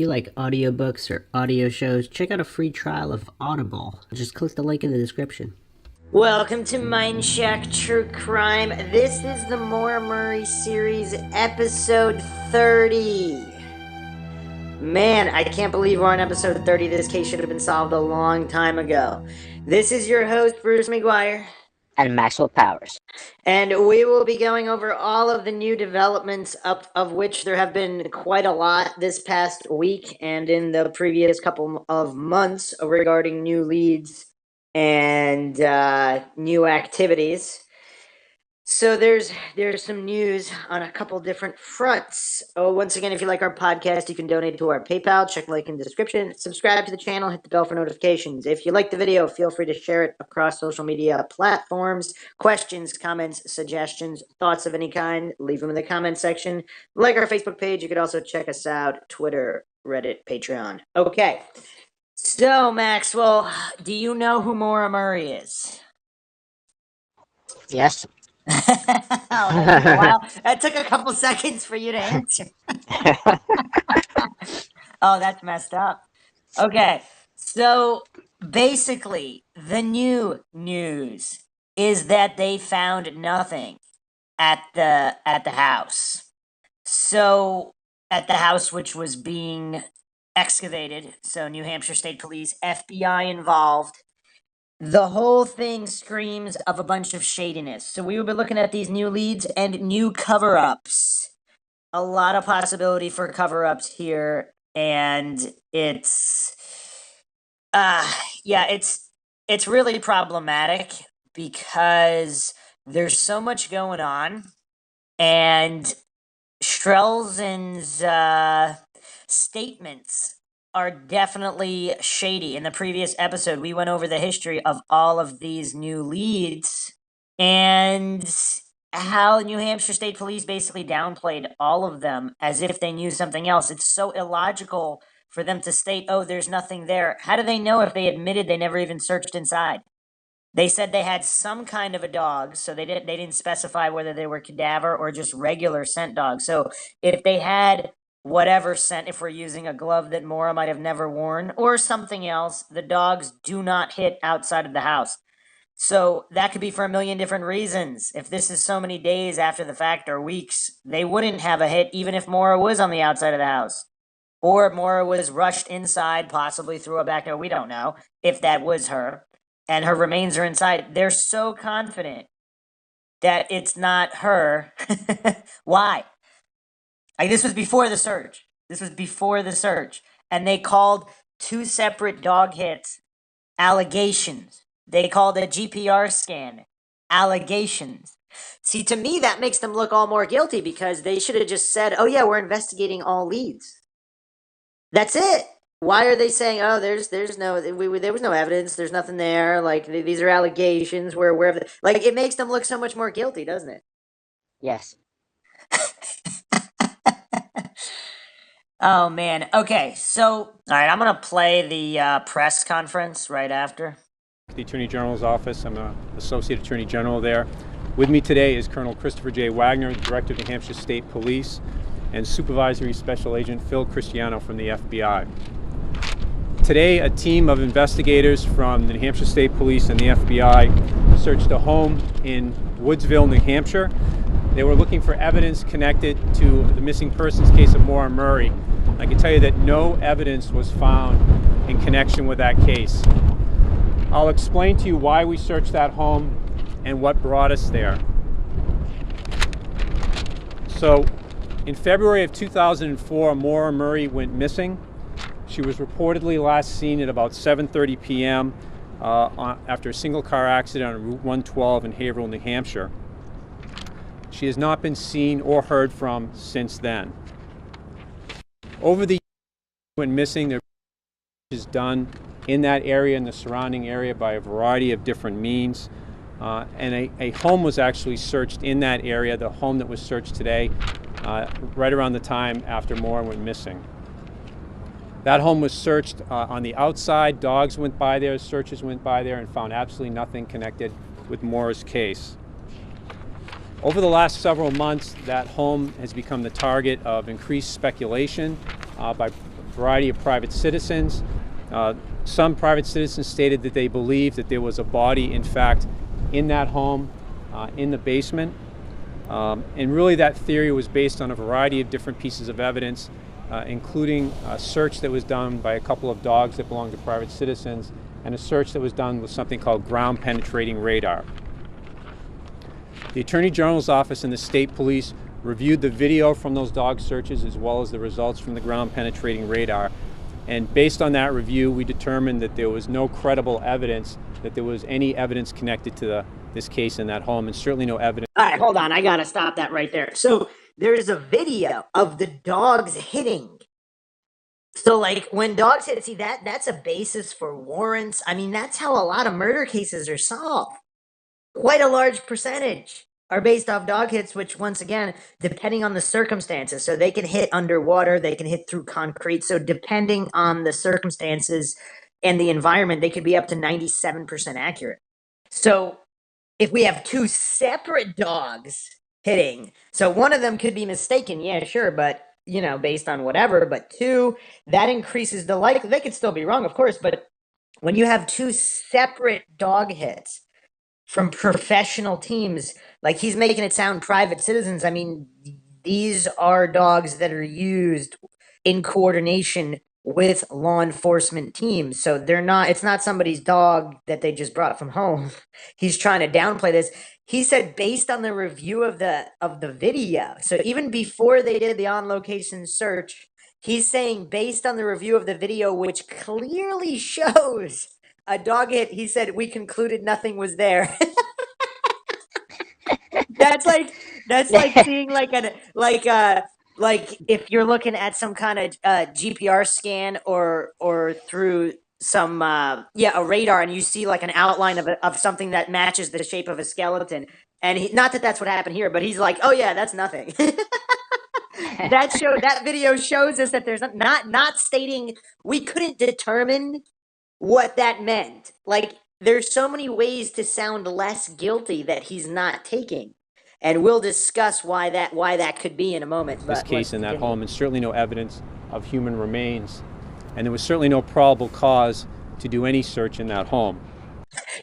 you like audiobooks or audio shows, check out a free trial of Audible. Just click the link in the description. Welcome to Mindshock True Crime. This is the Maura Murray series, episode 30. Man, I can't believe we're on episode 30. This case should have been solved a long time ago. This is your host, Bruce McGuire. And Maxwell Powers. And we will be going over all of the new developments, of which there have been quite a lot this past week and in the previous couple of months regarding new leads and new activities. So there's some news on a couple different fronts. Oh, once again, if you like our podcast, you can donate to our PayPal. Check the link in the description. Subscribe to the channel. Hit the bell for notifications. If you like the video, feel free to share it across social media platforms. Questions, comments, suggestions, thoughts of any kind, leave them in the comment section. Like our Facebook page. You could also check us out, Twitter, Reddit, Patreon. Okay. So, Maxwell, do you know who Maura Murray is? Yes. Wow, that took a couple seconds for you to answer. Oh, that's messed up. Okay, so basically, the new news is that they found nothing at the house. So at the house which was being excavated, so New Hampshire State Police, FBI involved. The whole thing screams of a bunch of shadiness. So we will be looking at these new leads and new cover-ups. A lot of possibility for cover-ups here, and it's really problematic because there's so much going on, and Strelzin's statements are definitely shady. In the previous episode, we went over the history of all of these new leads and how New Hampshire State Police basically downplayed all of them as if they knew something else. It's so illogical for them to state, oh, there's nothing there. How do they know if they admitted they never even searched inside? They said they had some kind of a dog, so they didn't specify whether they were cadaver or just regular scent dogs. So if they had whatever scent, if we're using a glove that Maura might have never worn, or something else, the dogs do not hit outside of the house. So that could be for a million different reasons. If this is so many days after the fact or weeks, they wouldn't have a hit even if Maura was on the outside of the house. Or Maura was rushed inside, possibly through a back door. We don't know if that was her. And her remains are inside. They're so confident that it's not her. Why? Like, this was before the search. And they called two separate dog hits allegations. They called a GPR scan allegations. See, to me, that makes them look all more guilty because they should have just said, oh, yeah, we're investigating all leads. That's it. Why are they saying, oh, there was no evidence, there's nothing there, like, these are allegations, we're aware of it. Like, it makes them look so much more guilty, doesn't it? Yes. Oh, man. Okay, so, all right, I'm going to play the press conference right after. The Attorney General's office. I'm an Associate Attorney General there. With me today is Colonel Christopher J. Wagner, Director of the Hampshire State Police, and Supervisory Special Agent Phil Cristiano from the FBI. Today, a team of investigators from the New Hampshire State Police and the FBI searched a home in Woodsville, New Hampshire. They were looking for evidence connected to the missing persons case of Maura Murray. I can tell you that no evidence was found in connection with that case. I'll explain to you why we searched that home and what brought us there. So, in February of 2004, Maura Murray went missing. She was reportedly last seen at about 7:30 p.m. After a single car accident on Route 112 in Haverhill, New Hampshire. She has not been seen or heard from since then. Over the years she went missing, there is done in that area and the surrounding area by a variety of different means. And a home was actually searched in that area, the home that was searched today, right around the time after Maura went missing. That home was searched on the outside. Dogs went by there, searchers went by there, and found absolutely nothing connected with Maura's case. Over the last several months, that home has become the target of increased speculation by variety of private citizens. Some private citizens stated that they believed that there was a body, in fact, in that home, in the basement. And really that theory was based on a variety of different pieces of evidence, including a search that was done by a couple of dogs that belonged to private citizens, and a search that was done with something called ground penetrating radar. The Attorney General's office and the state police reviewed the video from those dog searches as well as the results from the ground penetrating radar. And based on that review, we determined that there was no credible evidence that there was any evidence connected to this case in that home, and certainly no evidence. All right, hold on. I got to stop that right there. So there's a video of the dogs hitting. So, like, when dogs hit, see, that's a basis for warrants. I mean, that's how a lot of murder cases are solved. Quite a large percentage are based off dog hits, which, once again, depending on the circumstances. So they can hit underwater, they can hit through concrete. So depending on the circumstances and the environment, they could be up to 97% accurate. So if we have two separate dogs hitting, so one of them could be mistaken, yeah, sure, but based on whatever, but two, that increases the likelihood. They could still be wrong, of course, but when you have two separate dog hits from professional teams, like he's making it sound private citizens, I mean, these are dogs that are used in coordination with law enforcement teams. So it's not somebody's dog that they just brought from home. He's trying to downplay this. He said based on the review of the video. So even before they did the on-location search, he's saying based on the review of the video, which clearly shows a dog hit, he said we concluded nothing was there. That's like seeing like if you're looking at some kind of GPR scan or through some a radar, and you see like an outline of something that matches the shape of a skeleton, and not that that's what happened here, but he's like, oh yeah, that's nothing. That video shows us that there's not stating, we couldn't determine what that meant. Like, there's so many ways to sound less guilty that he's not taking. And we'll discuss why that could be in a moment. This case in that home, and certainly no evidence of human remains. And there was certainly no probable cause to do any search in that home.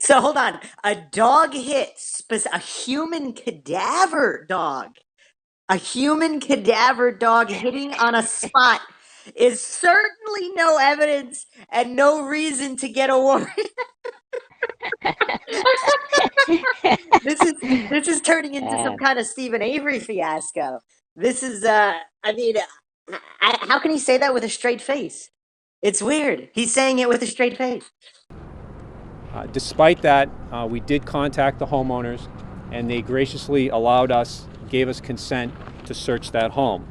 So hold on. A dog hits a human cadaver dog. A human cadaver dog hitting on a spot is certainly no evidence and no reason to get a warrant. This is turning into some kind of Stephen Avery fiasco. This is how can he say that with a straight face? It's weird. He's saying it with a straight face. Despite that, we did contact the homeowners, and they graciously gave us consent to search that home.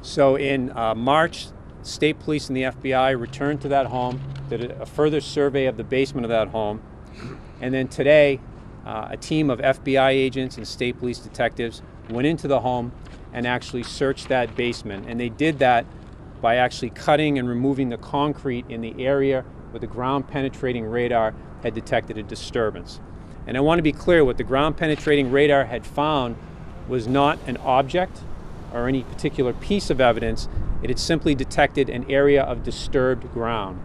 So in March, state police and the FBI returned to that home, did a further survey of the basement of that home, and then today, a team of FBI agents and state police detectives went into the home and actually searched that basement. And they did that by actually cutting and removing the concrete in the area where the ground penetrating radar had detected a disturbance. And I want to be clear, what the ground penetrating radar had found was not an object or any particular piece of evidence. It had simply detected an area of disturbed ground.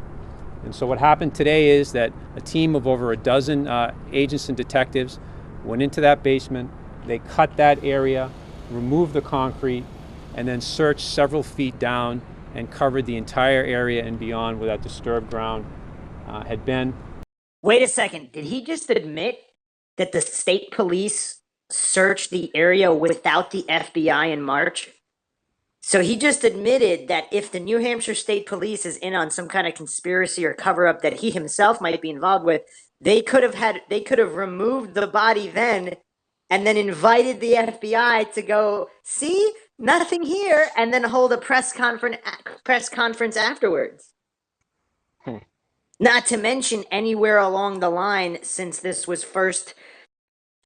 And so what happened today is that a team of over a dozen agents and detectives went into that basement. They cut that area, removed the concrete, and then searched several feet down and covered the entire area and beyond where that disturbed ground had been. Wait a second. Did he just admit that the state police searched the area without the FBI in March? So he just admitted that if the New Hampshire State Police is in on some kind of conspiracy or cover-up that he himself might be involved with, they could have removed the body then and then invited the FBI to go, see, nothing here, and then hold a press conference afterwards. Not to mention anywhere along the line, since this was first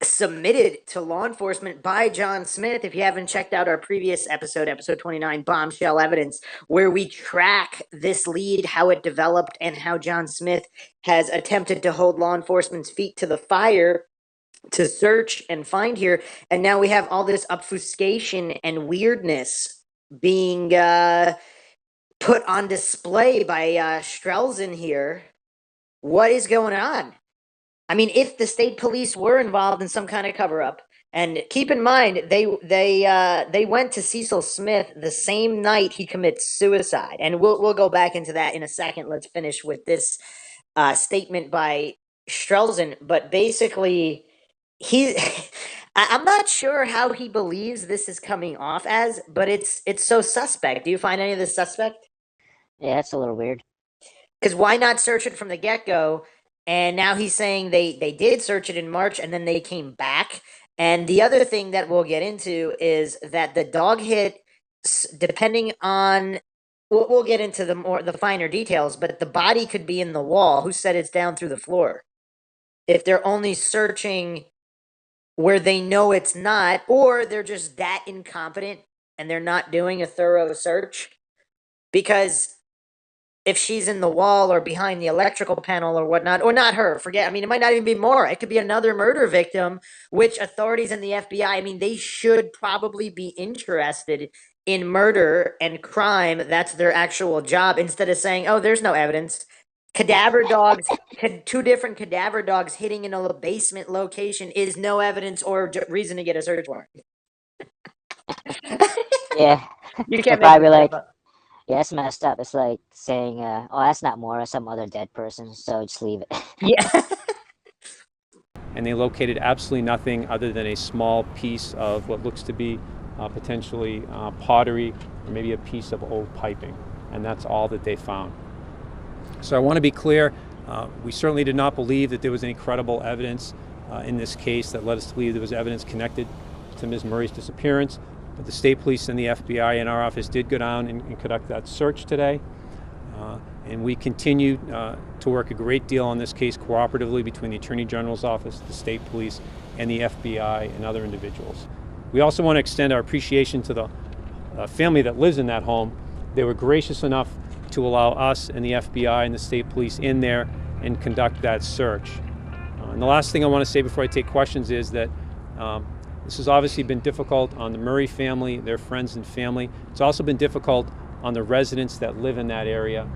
submitted to law enforcement by John Smith. If you haven't checked out our previous episode 29, Bombshell Evidence, where we track this lead, how it developed, and how John Smith has attempted to hold law enforcement's feet to the fire to search and find here. And now we have all this obfuscation and weirdness being put on display by Strelzin here. What is going on? I mean, if the state police were involved in some kind of cover up, and keep in mind they went to Cecil Smith the same night he commits suicide, and we'll go back into that in a second. Let's finish with this statement by Strelzin, but basically he. I'm not sure how he believes this is coming off as, but it's so suspect. Do you find any of this suspect? Yeah, that's a little weird. Because why not search it from the get go? And now he's saying they did search it in March and then they came back. And the other thing that we'll get into is that the dog hit, depending on, we'll get into the finer details, but the body could be in the wall. Who said it's down through the floor? If they're only searching where they know it's not, or they're just that incompetent and they're not doing a thorough search, because if she's in the wall or behind the electrical panel or whatnot, or not her, forget. I mean, it might not even be Maura. It could be another murder victim, which authorities and the FBI, I mean, they should probably be interested in murder and crime. That's their actual job, instead of saying, oh, there's no evidence. Cadaver dogs, two different cadaver dogs hitting in a basement location is no evidence or reason to get a search warrant. Yeah. You They're can't make probably this like, stuff up. yeah, that's messed up. It's like saying, oh, that's not Maura, some other dead person, so just leave it. Yeah. And they located absolutely nothing other than a small piece of what looks to be potentially pottery, or maybe a piece of old piping. And that's all that they found. So I want to be clear, we certainly did not believe that there was any credible evidence in this case that led us to believe there was evidence connected to Ms. Murray's disappearance. But the state police and the FBI in our office did go down and conduct that search today. And we continue to work a great deal on this case cooperatively between the Attorney General's office, the state police, and the FBI and other individuals. We also want to extend our appreciation to the family that lives in that home. They were gracious enough to allow us and the FBI and the state police in there and conduct that search. And the last thing I want to say before I take questions is that this has obviously been difficult on the Murray family, their friends and family. It's also been difficult on the residents that live in that area.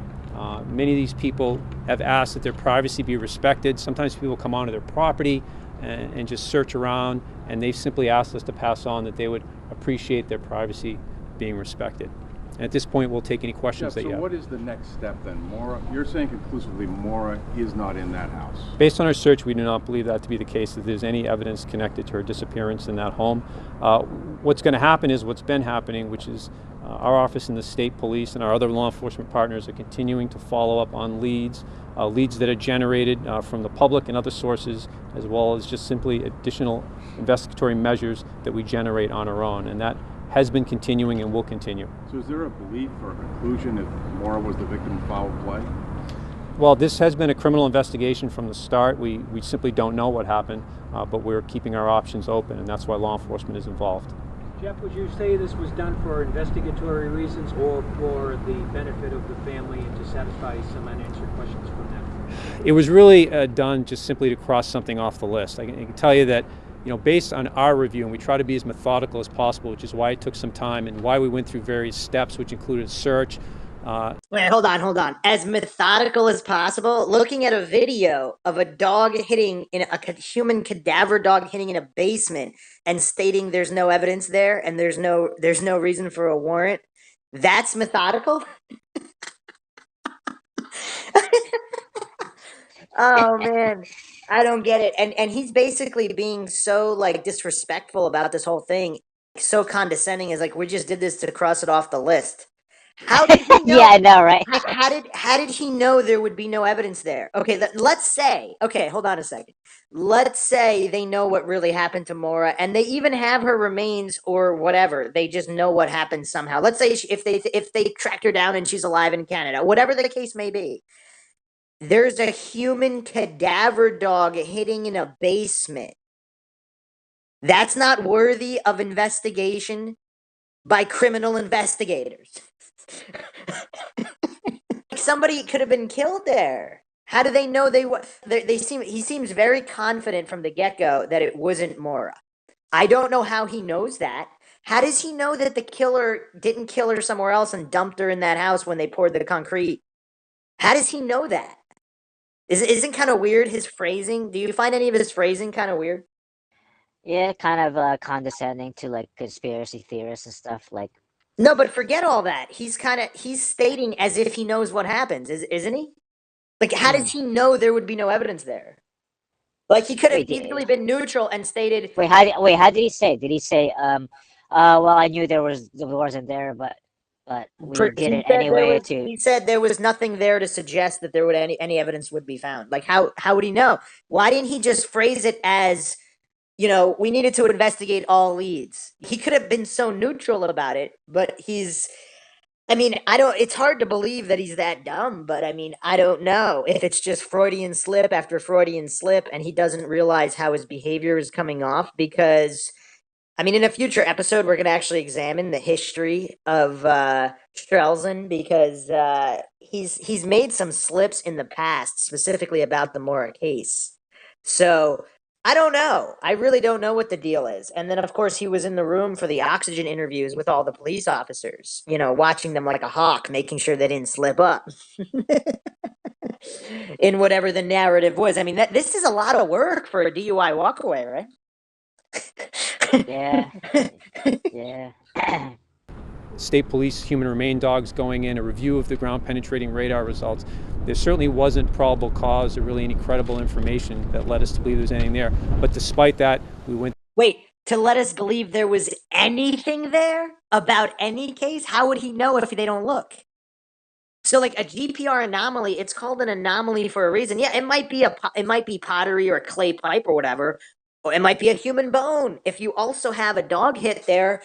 Many of these people have asked that their privacy be respected. Sometimes people come onto their property and just search around, and they've simply asked us to pass on that they would appreciate their privacy being respected. And at this point, we'll take any questions that you have. So what is the next step then? Maura, you're saying conclusively Maura is not in that house? Based on our search, we do not believe that to be the case, that there's any evidence connected to her disappearance in that home. What's going to happen is what's been happening, which is our office and the state police and our other law enforcement partners are continuing to follow up on leads that are generated from the public and other sources, as well as just simply additional investigatory measures that we generate on our own. And that has been continuing and will continue. So is there a belief or a conclusion if Maura was the victim of foul play? Well, this has been a criminal investigation from the start. We simply don't know what happened, but we're keeping our options open, and that's why law enforcement is involved. Jeff, would you say this was done for investigatory reasons or for the benefit of the family and to satisfy some unanswered questions from them? It was really done just simply to cross something off the list. I can tell you that, based on our review, and we try to be as methodical as possible, which is why it took some time and why we went through various steps, which included search. Wait, hold on. As methodical as possible, looking at a video of a dog hitting in a human cadaver dog hitting in a basement and stating there's no evidence there and there's no reason for a warrant. That's methodical? Oh man, I don't get it. And he's basically being so disrespectful about this whole thing, so condescending, is like, we just did this to cross it off the list. How did he know? Yeah, I know, right? How did he know there would be no evidence there? Okay, let's say. Okay, hold on a second. Let's say they know what really happened to Maura, and they even have her remains or whatever. They just know what happened somehow. Let's say if they tracked her down and she's alive in Canada, whatever the case may be. There's a human cadaver dog hitting in a basement. That's not worthy of investigation by criminal investigators. Somebody could have been killed there. How do they know he seems very confident from the get-go that it wasn't Maura. I don't know how he knows that. How does he know that the killer didn't kill her somewhere else and dumped her in that house when they poured the concrete? How does he know that? Isn't kind of weird his phrasing? Do you find any of his phrasing kind of weird? Yeah, kind of condescending to like conspiracy theorists and stuff. Like, No, but forget all that. He's stating as if he knows what happens, isn't he? Like, how does he know there would be no evidence there? Like, he could have wait, easily been neutral and stated, wait, how did he say? Did he say, well, I knew there wasn't there, but we did it anyway to. He said there was nothing there to suggest that there would any evidence would be found. Like, how would he know? Why didn't he just phrase it as, we needed to investigate all leads? He could have been so neutral about it, but it's hard to believe that he's that dumb, but I don't know if it's just Freudian slip after Freudian slip and he doesn't realize how his behavior is coming off because, in a future episode, we're going to actually examine the history of Strelzin because he's made some slips in the past, specifically about the Maura case. So I don't know. I really don't know what the deal is. And then, of course, he was in the room for the oxygen interviews with all the police officers, watching them like a hawk, making sure they didn't slip up in whatever the narrative was. This is a lot of work for a DUI walkaway, right? Yeah, yeah. State Police human remain dogs going in, a review of the ground penetrating radar results. There certainly wasn't probable cause or really any credible information that led us to believe there was anything there. But despite that, we went. Wait, to let us believe there was anything there about any case? How would he know if they don't look? So, like a GPR anomaly, it's called an anomaly for a reason. Yeah, it might be pottery or a clay pipe or whatever, or it might be a human bone. If you also have a dog hit there,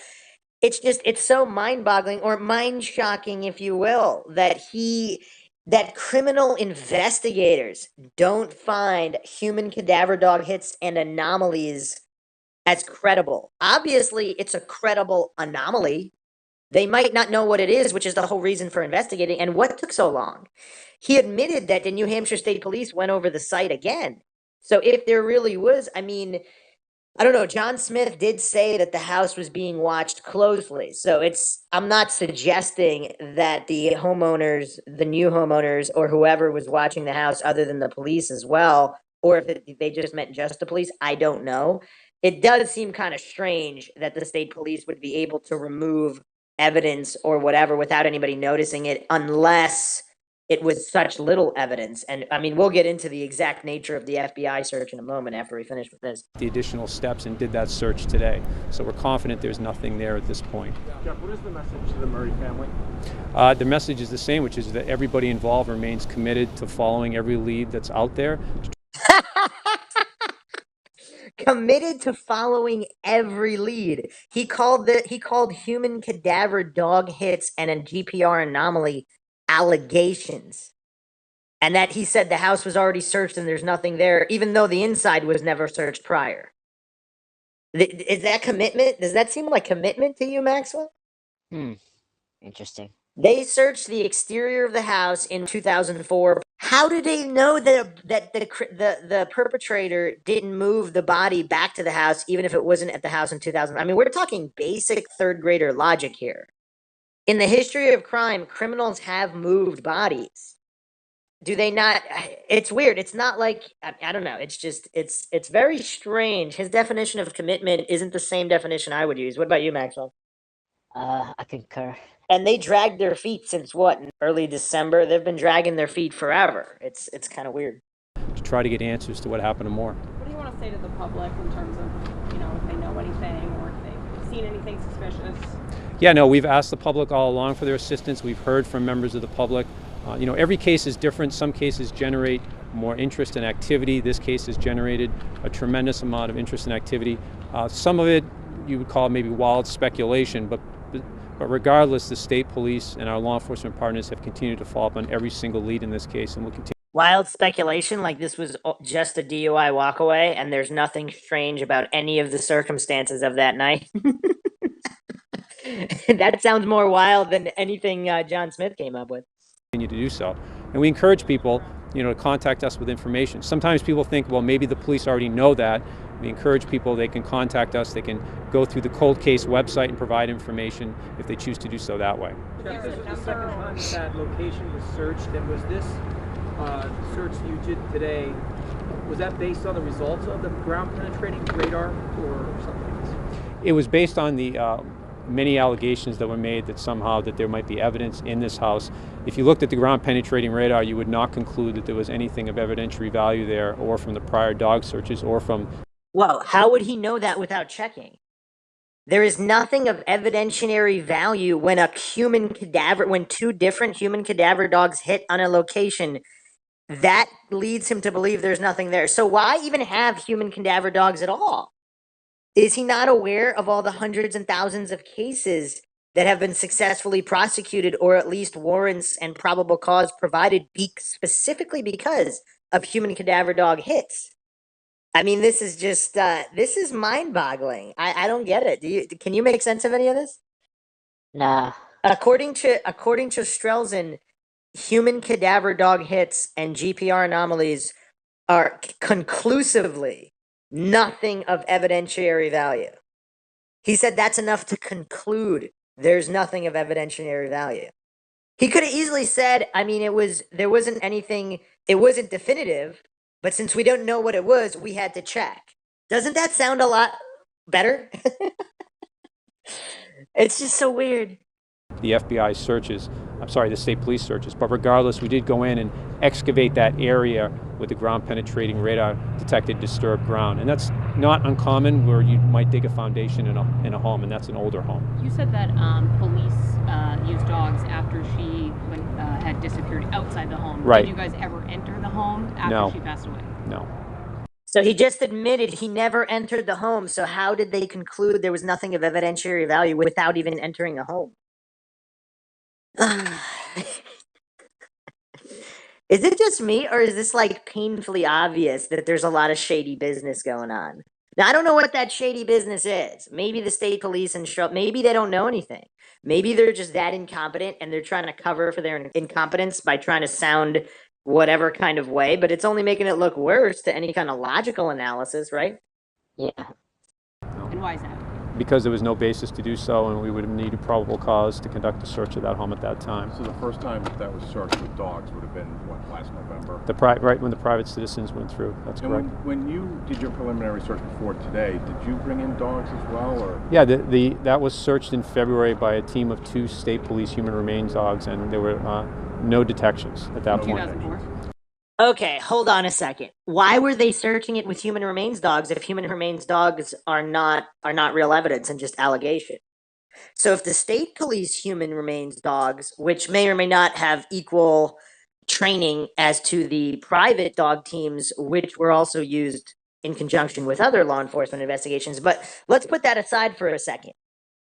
it's so mind-boggling or mind-shocking, if you will, that criminal investigators don't find human cadaver dog hits and anomalies as credible. Obviously, it's a credible anomaly. They might not know what it is, which is the whole reason for investigating. And what took so long? He admitted that the New Hampshire State Police went over the site again. So if there really was, I don't know. John Smith did say that the house was being watched closely. So I'm not suggesting that the new homeowners, or whoever was watching the house other than the police as well, or if they just meant just the police, I don't know. It does seem kind of strange that the state police would be able to remove evidence or whatever without anybody noticing it, unless it was such little evidence. And we'll get into the exact nature of the FBI search in a moment after we finish with this. The additional steps and did that search today. So we're confident there's nothing there at this point. Jeff, what is the message to the Murray family? The message is the same, which is that everybody involved remains committed to following every lead that's out there. Committed to following every lead. He called human cadaver dog hits and a GPR anomaly allegations. And that he said the house was already searched and there's nothing there, even though the inside was never searched prior. Is that commitment? Does that seem like commitment to you, Maxwell? Interesting. They searched the exterior of the house in 2004. How did they know that the perpetrator didn't move the body back to the house, even if it wasn't at the house in 2000? We're talking basic third grader logic here. In the history of crime, criminals have moved bodies. Do they not? It's weird. It's not like, I don't know. It's just, it's very strange. His definition of commitment isn't the same definition I would use. What about you, Maxwell? I concur. And they dragged their feet since what? Early December? They've been dragging their feet forever. It's kind of weird. To try to get answers to what happened to Moore. What do you want to say to the public in terms of, if they know anything or if they've seen anything suspicious? Yeah, no, we've asked the public all along for their assistance. We've heard from members of the public. Every case is different. Some cases generate more interest and activity. This case has generated a tremendous amount of interest and activity. Some of it you would call maybe wild speculation, but regardless, the state police and our law enforcement partners have continued to follow up on every single lead in this case, and will continue. Wild speculation, like this was just a DUI walkaway, and there's nothing strange about any of the circumstances of that night. That sounds more wild than anything John Smith came up with. Continue to do so. And we encourage people, to contact us with information. Sometimes people think, well, maybe the police already know that. We encourage people, they can contact us, they can go through the cold case website and provide information if they choose to do so that way. Jeff, this is the second time that location was searched, and was this search you did today, was that based on the results of the ground penetrating radar or something else? It was based on the many allegations that were made that somehow that there might be evidence in this house. If you looked at the ground penetrating radar, you would not conclude that there was anything of evidentiary value there, or from the prior dog searches, or from... Whoa, how would he know that without checking? There is nothing of evidentiary value when when two different human cadaver dogs hit on a location. That leads him to believe there's nothing there. So why even have human cadaver dogs at all? Is he not aware of all the hundreds and thousands of cases that have been successfully prosecuted, or at least warrants and probable cause provided specifically because of human cadaver dog hits? I mean, this is just, this is mind-boggling. I don't get it. Can you make sense of any of this? Nah. According to Strelzin, human cadaver dog hits and GPR anomalies are conclusively nothing of evidentiary value. He said that's enough to conclude there's nothing of evidentiary value. He could have easily said, I mean, there wasn't anything, it wasn't definitive, but since we don't know what it was, we had to check. Doesn't that sound a lot better? It's just so weird. The FBI searches, the state police searches, but regardless, we did go in and excavate that area with the ground penetrating radar detected disturbed ground. And that's not uncommon, where you might dig a foundation in a home, and that's an older home. You said that police used dogs after she had disappeared outside the home. Right. Did you guys ever enter the home after No. she passed away? No. So he just admitted he never entered the home. So how did they conclude there was nothing of evidentiary value without even entering the home? Is it just me, or is this like painfully obvious that there's a lot of shady business going on? Now, I don't know what that shady business is. Maybe the state police and maybe they don't know anything. Maybe they're just that incompetent and they're trying to cover for their incompetence by trying to sound whatever kind of way, but it's only making it look worse to any kind of logical analysis, right? Yeah. And why is that? Because there was no basis to do so, and we would have needed probable cause to conduct a search of that home at that time. So the first time that was searched with dogs would have been, what, last November? Right when the private citizens went through, that's correct. And when you did your preliminary search before today, did you bring in dogs as well, or? Yeah, that was searched in February by a team of 2 state police human remains dogs, and there were no detections at that point. 2004? Okay, hold on a second. Why were they searching it with human remains dogs if human remains dogs are not real evidence and just allegation? So if the state police human remains dogs, which may or may not have equal training as to the private dog teams, which were also used in conjunction with other law enforcement investigations, but let's put that aside for a second.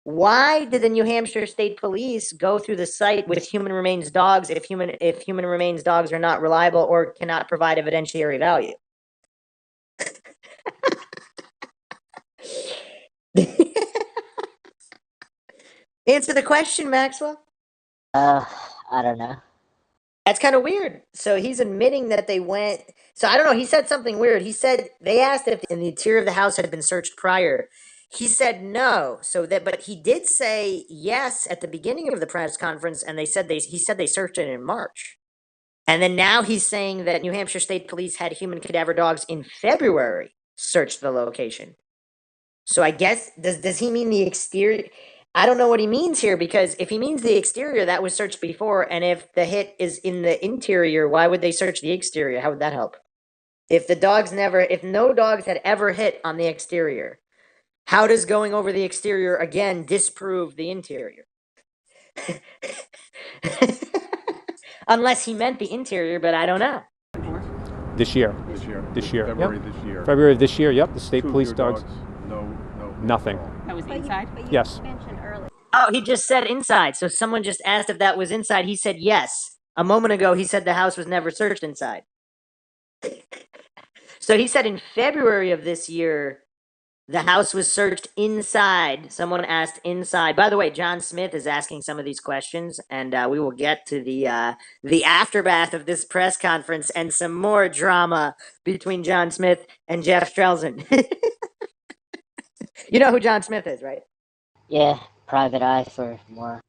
Why did the New Hampshire State Police go through the site with human remains dogs if human remains dogs are not reliable or cannot provide evidentiary value? Answer the question, Maxwell. I don't know. That's kind of weird. So he's admitting that they went. So I don't know. He said something weird. He said they asked if the interior of the house had been searched prior. He said no. But he did say yes at the beginning of the press conference, and he said they searched it in March. And then now he's saying that New Hampshire State Police had human cadaver dogs in February search the location. So I guess does he mean the exterior? I don't know what he means here, because if he means the exterior, that was searched before, and if the hit is in the interior, why would they search the exterior? How would that help? If no dogs had ever hit on the exterior, how does going over the exterior again disprove the interior? Unless he meant the interior, but I don't know. This year. February Yep. this year. February of this year, yep, the state 2 of police your dogs. No. Nothing. That was inside? Yes. Oh, he just said inside. So someone just asked if that was inside. He said yes. A moment ago, he said the house was never searched inside. So he said in February of this year, The house was searched inside. Someone asked inside. By the way, John Smith is asking some of these questions, and we will get to the aftermath of this press conference and some more drama between John Smith and Jeff Strelzin. You know who John Smith is, right? Yeah, private eye for more.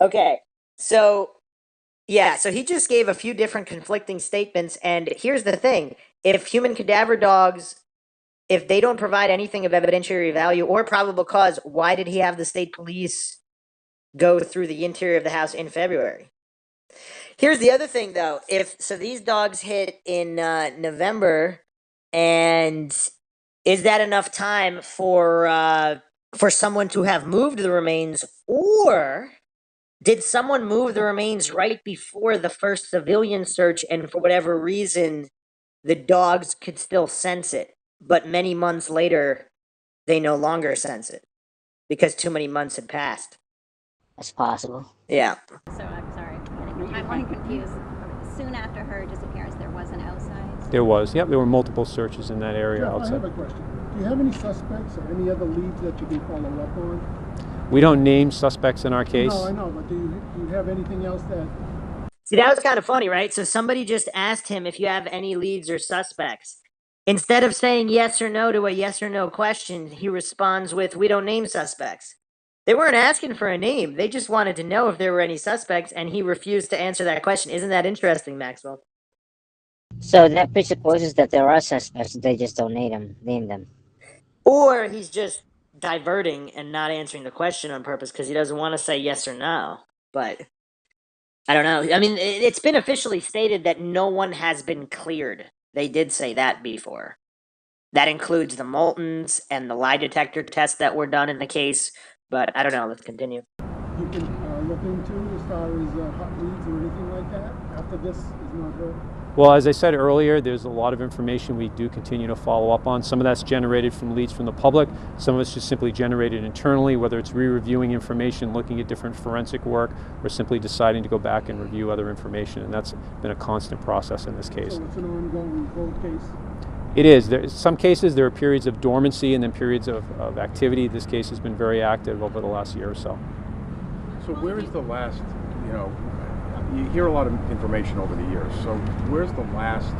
Okay, so yeah, so he just gave a few different conflicting statements, and here's the thing: if human cadaver dogs, if they don't provide anything of evidentiary value or probable cause, why did he have the state police go through the interior of the house in February? Here's the other thing, though: if so, these dogs hit in November, and is that enough time for someone to have moved the remains, or did someone move the remains right before the first civilian search, and for whatever reason, the dogs could still sense it, but many months later, they no longer sense it because too many months had passed? That's possible. Yeah. So I'm sorry, I'm confused. Soon after her disappearance, there was an outside. There was, yep, there were multiple searches in that area Jeff, I outside. have a question. Do you have any suspects or any other leads that you can follow up on? We don't name suspects in our case. No, I know, but do you have anything else that... See, that was kind of funny, right? So somebody just asked him if you have any leads or suspects. Instead of saying yes or no to a yes or no question, he responds with, "We don't name suspects." They weren't asking for a name. They just wanted to know if there were any suspects, and he refused to answer that question. Isn't that interesting, Maxwell? So that presupposes that there are suspects, they just don't name them. Or he's just diverting and not answering the question on purpose because he doesn't want to say yes or no. But I don't know. I mean, it's been officially stated that no one has been cleared. They did say that before. That includes the Moultons and the lie detector tests that were done in the case. But I don't know. Let's continue. You can look into as far as hot leads or anything like that after this is not heard? Well, as I said earlier, there's a lot of information we do continue to follow up on. Some of that's generated from leads from the public. Some of it's just simply generated internally, whether it's re-reviewing information, looking at different forensic work, or simply deciding to go back and review other information. And that's been a constant process in this case. So it's an ongoing cold case? It is. In some cases, there are periods of dormancy and then periods of activity. This case has been very active over the last year or so. So where is the last, you hear a lot of information over the years, so where's the last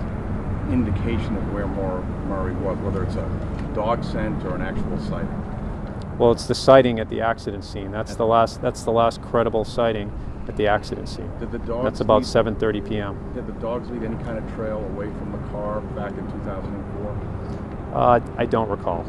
indication of where Maura Murray was, whether it's a dog scent or an actual sighting? Well, it's the sighting at the accident scene. That's the last credible sighting at the accident scene. Did the dogs That's about lead, 7:30 p.m. Did the dogs lead any kind of trail away from the car back in 2004? I don't recall.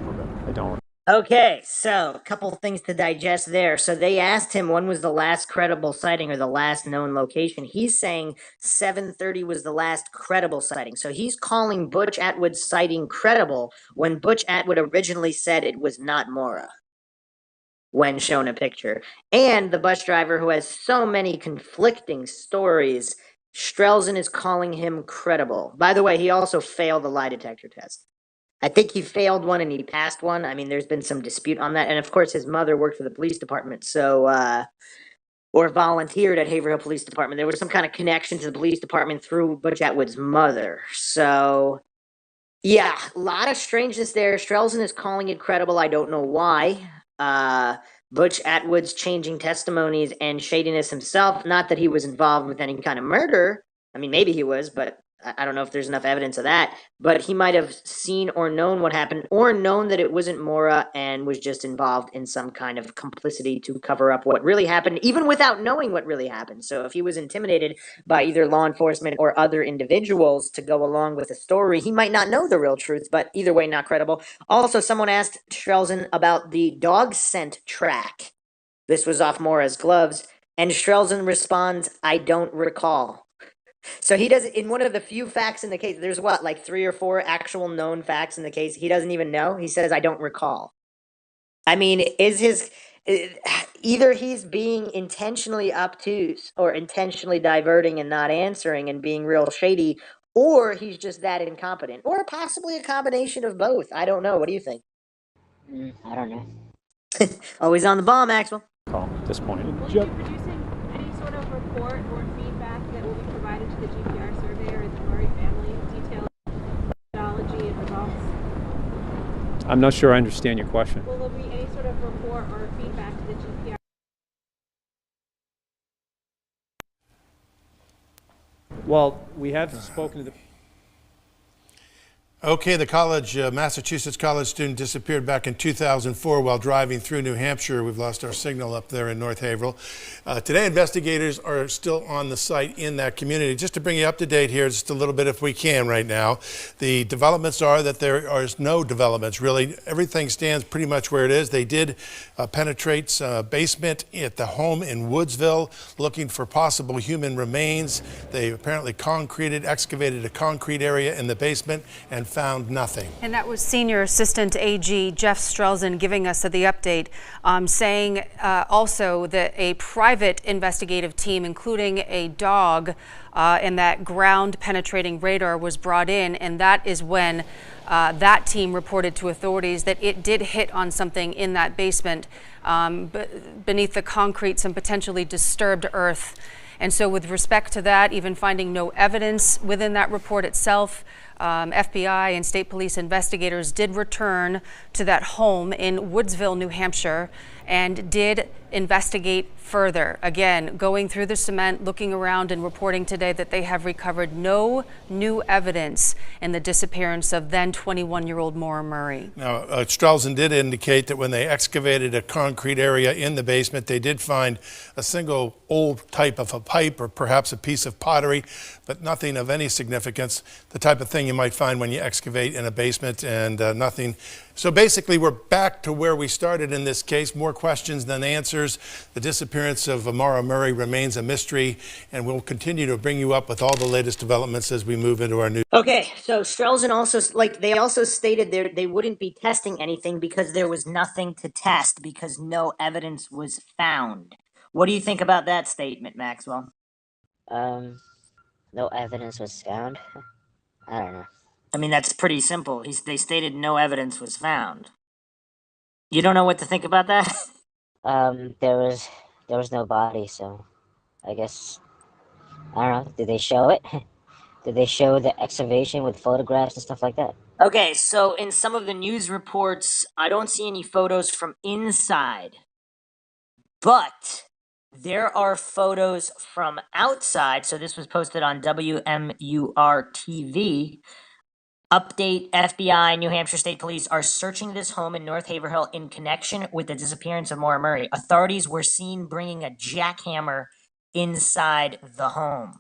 I don't. Okay, so a couple things to digest there. So they asked him when was the last credible sighting or the last known location. He's saying 7:30 was the last credible sighting. So he's calling Butch Atwood's sighting credible when Butch Atwood originally said it was not Maura when shown a picture. And the bus driver, who has so many conflicting stories, Strelzin is calling him credible. By the way, he also failed the lie detector test. I think he failed one and he passed one. I mean, there's been some dispute on that. And of course, his mother worked for the police department, or volunteered at Haverhill Police Department. There was some kind of connection to the police department through Butch Atwood's mother. So, yeah, a lot of strangeness there. Strelzin is calling it credible. I don't know why. Butch Atwood's changing testimonies and shadiness himself. Not that he was involved with any kind of murder. I mean, maybe he was, but I don't know if there's enough evidence of that, but he might have seen or known what happened, or known that it wasn't Maura and was just involved in some kind of complicity to cover up what really happened, even without knowing what really happened. So if he was intimidated by either law enforcement or other individuals to go along with the story, he might not know the real truth, but either way, not credible. Also, someone asked Strelzin about the dog scent track. This was off Maura's gloves, and Strelzin responds, "I don't recall." So he doesn't, in one of the few facts in the case, there's like 3 or 4 actual known facts in the case, he doesn't even know. He says, "I don't recall." I mean, either he's being intentionally obtuse or intentionally diverting and not answering and being real shady, or he's just that incompetent, or possibly a combination of both. I don't know. What do you think? I don't know. Always on the ball, Maxwell. Call at this point. Will you be producing any sort of report or feedback that will be provided to the GPR surveyor or the Murray family detailing methodology and results? I'm not sure I understand your question. Will there be any sort of report or feedback to the GPR? Well, we have spoken to the... Okay, the college, Massachusetts college student disappeared back in 2004 while driving through New Hampshire. We've lost our signal up there in North Haverhill. Today, investigators are still on the site in that community. Just to bring you up to date here, just a little bit if we can right now. The developments are that there are no developments, really. Everything stands pretty much where it is. They did penetrate basement at the home in Woodsville looking for possible human remains. They apparently excavated a concrete area in the basement and found nothing. And that was Senior Assistant AG Jeff Strelzin giving us the update, saying also that a private investigative team, including a dog and that ground penetrating radar, was brought in, and that is when that team reported to authorities that it did hit on something in that basement beneath the concrete, some potentially disturbed earth. And so with respect to that, even finding no evidence within that report itself, FBI and state police investigators did return to that home in Woodsville, New Hampshire, and did investigate further. Again, going through the cement, looking around, and reporting today that they have recovered no new evidence in the disappearance of then 21-year-old Maura Murray. Now, Strelzin did indicate that when they excavated a concrete area in the basement, they did find a single old type of a pipe or perhaps a piece of pottery, but nothing of any significance, the type of thing you might find when you excavate in a basement, and nothing. So basically, we're back to where we started in this case, more questions than answers. The disappearance of Maura Murray remains a mystery, and we'll continue to bring you up with all the latest developments as we move into our new. Okay, so Strelzin also, they also stated they wouldn't be testing anything because there was nothing to test because no evidence was found. What do you think about that statement, Maxwell? No evidence was found. I don't know. I mean, that's pretty simple. They stated no evidence was found. You don't know what to think about that? There was no body, so I guess, I don't know. Did they show it? Did they show the excavation with photographs and stuff like that? Okay, so in some of the news reports, I don't see any photos from inside, but there are photos from outside. So this was posted on WMUR TV. Update: FBI, New Hampshire State Police are searching this home in North Haverhill in connection with the disappearance of Maura Murray. Authorities were seen bringing a jackhammer inside the home.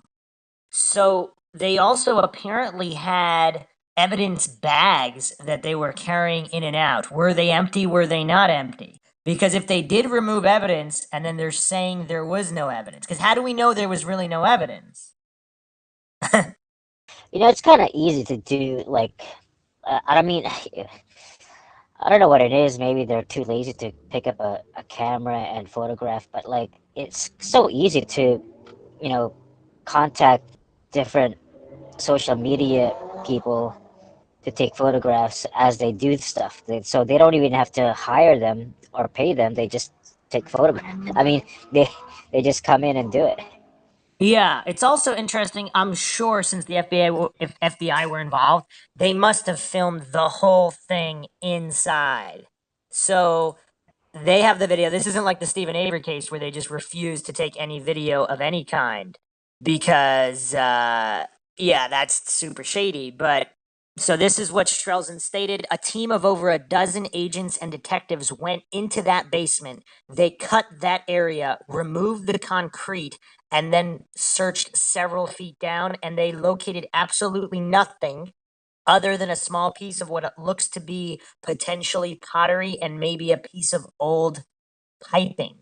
So they also apparently had evidence bags that they were carrying in and out. Were they empty? Were they not empty? Because if they did remove evidence and then they're saying there was no evidence, because how do we know there was really no evidence? You know, it's kind of easy to do, like, I mean, I don't know what it is. Maybe they're too lazy to pick up a camera and photograph, but, like, it's so easy to, you know, contact different social media people to take photographs as they do stuff. So they don't even have to hire them or pay them. They just take photographs. I mean, they just come in and do it. Yeah, it's also interesting. I'm sure since the if FBI were involved, they must have filmed the whole thing inside. So they have the video. This isn't like the Stephen Avery case where they just refuse to take any video of any kind because, yeah, that's super shady. But so this is what Strelzin stated. A team of over a dozen agents and detectives went into that basement. They cut that area, removed the concrete, and then searched several feet down, and they located absolutely nothing other than a small piece of what looks to be potentially pottery and maybe a piece of old piping.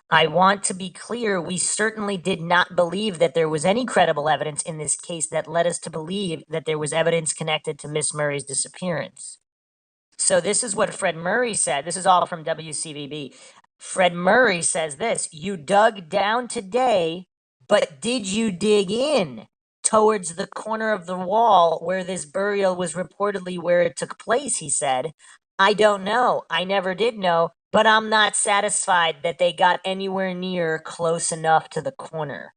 I want to be clear, we certainly did not believe that there was any credible evidence in this case that led us to believe that there was evidence connected to Miss Murray's disappearance. So this is what Fred Murray said. This is all from WCVB. Fred Murray says this: you dug down today, but did you dig in towards the corner of the wall where this burial was reportedly where it took place? He said, I don't know. I never did know, but I'm not satisfied that they got anywhere near close enough to the corner.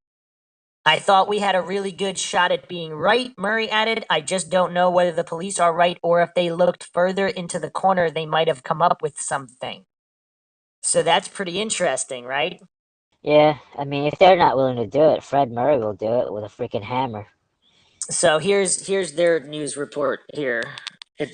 I thought we had a really good shot at being right, Murray added. I just don't know whether the police are right or if they looked further into the corner, they might have come up with something. So that's pretty interesting, right? Yeah, I mean, if they're not willing to do it, Fred Murray will do it with a freaking hammer. So here's their news report here.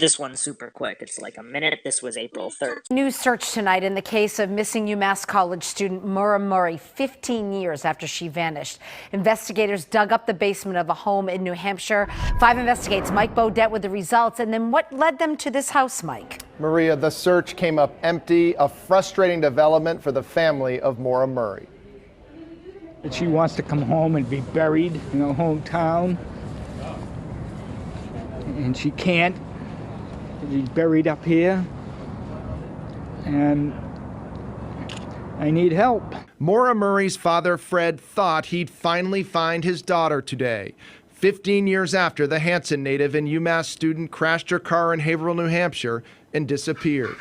This one's super quick. It's like a minute. This was April 3rd. News search tonight in the case of missing UMass College student Maura Murray, 15 years after she vanished. Investigators dug up the basement of a home in New Hampshire. 5 investigates Mike Bodette with the results. And then what led them to this house, Mike? Maria, the search came up empty, a frustrating development for the family of Maura Murray. She wants to come home and be buried in her hometown, and she can't. She's buried up here, and I need help. Maura Murray's father, Fred, thought he'd finally find his daughter today. 15 years after the Hanson native and UMass student crashed her car in Haverhill, New Hampshire, and disappeared.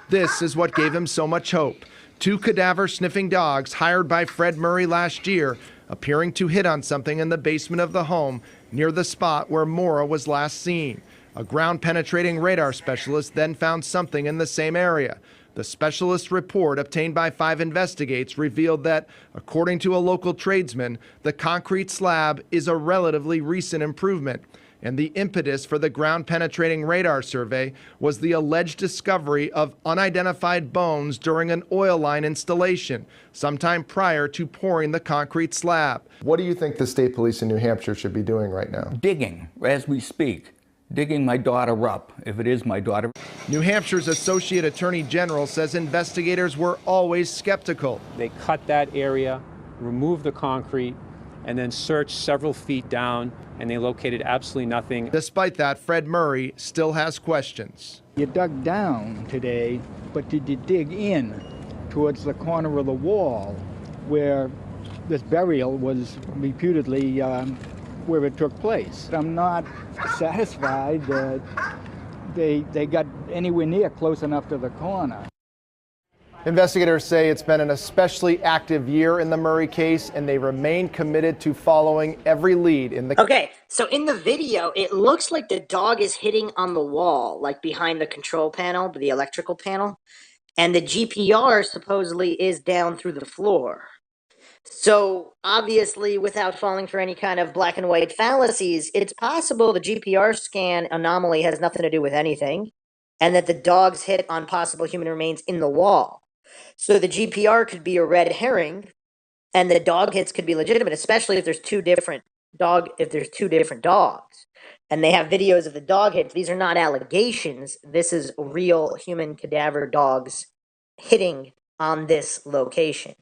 This is what gave him so much hope. 2 cadaver-sniffing dogs hired by Fred Murray last year appearing to hit on something in the basement of the home near the spot where Maura was last seen. A ground-penetrating radar specialist then found something in the same area. The specialist's report obtained by 5 investigates revealed that, according to a local tradesman, the concrete slab is a relatively recent improvement. And the impetus for the ground-penetrating radar survey was the alleged discovery of unidentified bones during an oil line installation, sometime prior to pouring the concrete slab. What do you think the state police in New Hampshire should be doing right now? Digging, as we speak. Digging my daughter up, if it is my daughter. New Hampshire's Associate Attorney General says investigators were always skeptical. They cut that area, removed the concrete, and then searched several feet down, and they located absolutely nothing. Despite that, Fred Murray still has questions. You dug down today, but did you dig in towards the corner of the wall where this burial was reputedly where it took place? I'm not satisfied that they got anywhere near close enough to the corner. Investigators say it's been an especially active year in the Murray case, and they remain committed to following every lead in the... Okay, so in the video, it looks like the dog is hitting on the wall, like behind the control panel, the electrical panel, and the GPR supposedly is down through the floor. So, obviously, without falling for any kind of black and white fallacies, it's possible the GPR scan anomaly has nothing to do with anything, and that the dog's hit on possible human remains in the wall. So the GPR could be a red herring, and the dog hits could be legitimate, especially if there's two different dogs, and they have videos of the dog hits. These are not allegations. This is real human cadaver dogs hitting on this location.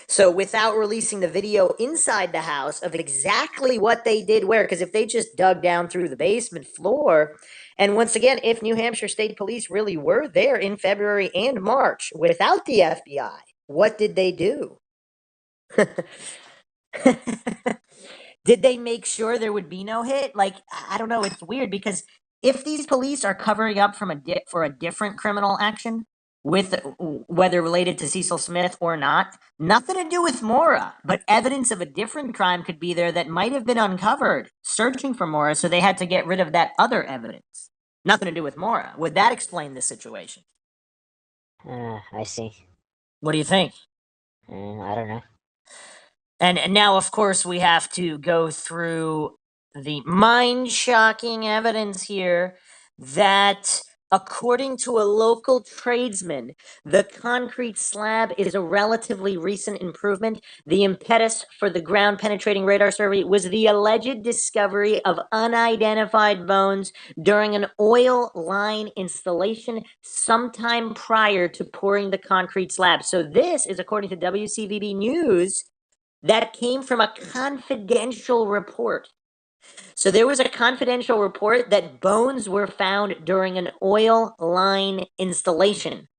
So without releasing the video inside the house of exactly what they did where, because if they just dug down through the basement floor, and once again, if New Hampshire State Police really were there in February and March without the FBI, what did they do? Did they make sure there would be no hit? Like, I don't know. It's weird because if these police are covering up from for a different criminal action, with whether related to Cecil Smith or not, nothing to do with Maura, but evidence of a different crime could be there that might have been uncovered searching for Maura, so they had to get rid of that other evidence. Nothing to do with Maura. Would that explain the situation? I see. What do you think? I don't know. And now, of course, we have to go through the mind-shocking evidence here that, according to a local tradesman, the concrete slab is a relatively recent improvement. The impetus for the ground-penetrating radar survey was the alleged discovery of unidentified bones during an oil line installation sometime prior to pouring the concrete slab. So this is, according to WCVB News, that came from a confidential report. So there was a confidential report that bones were found during an oil line installation.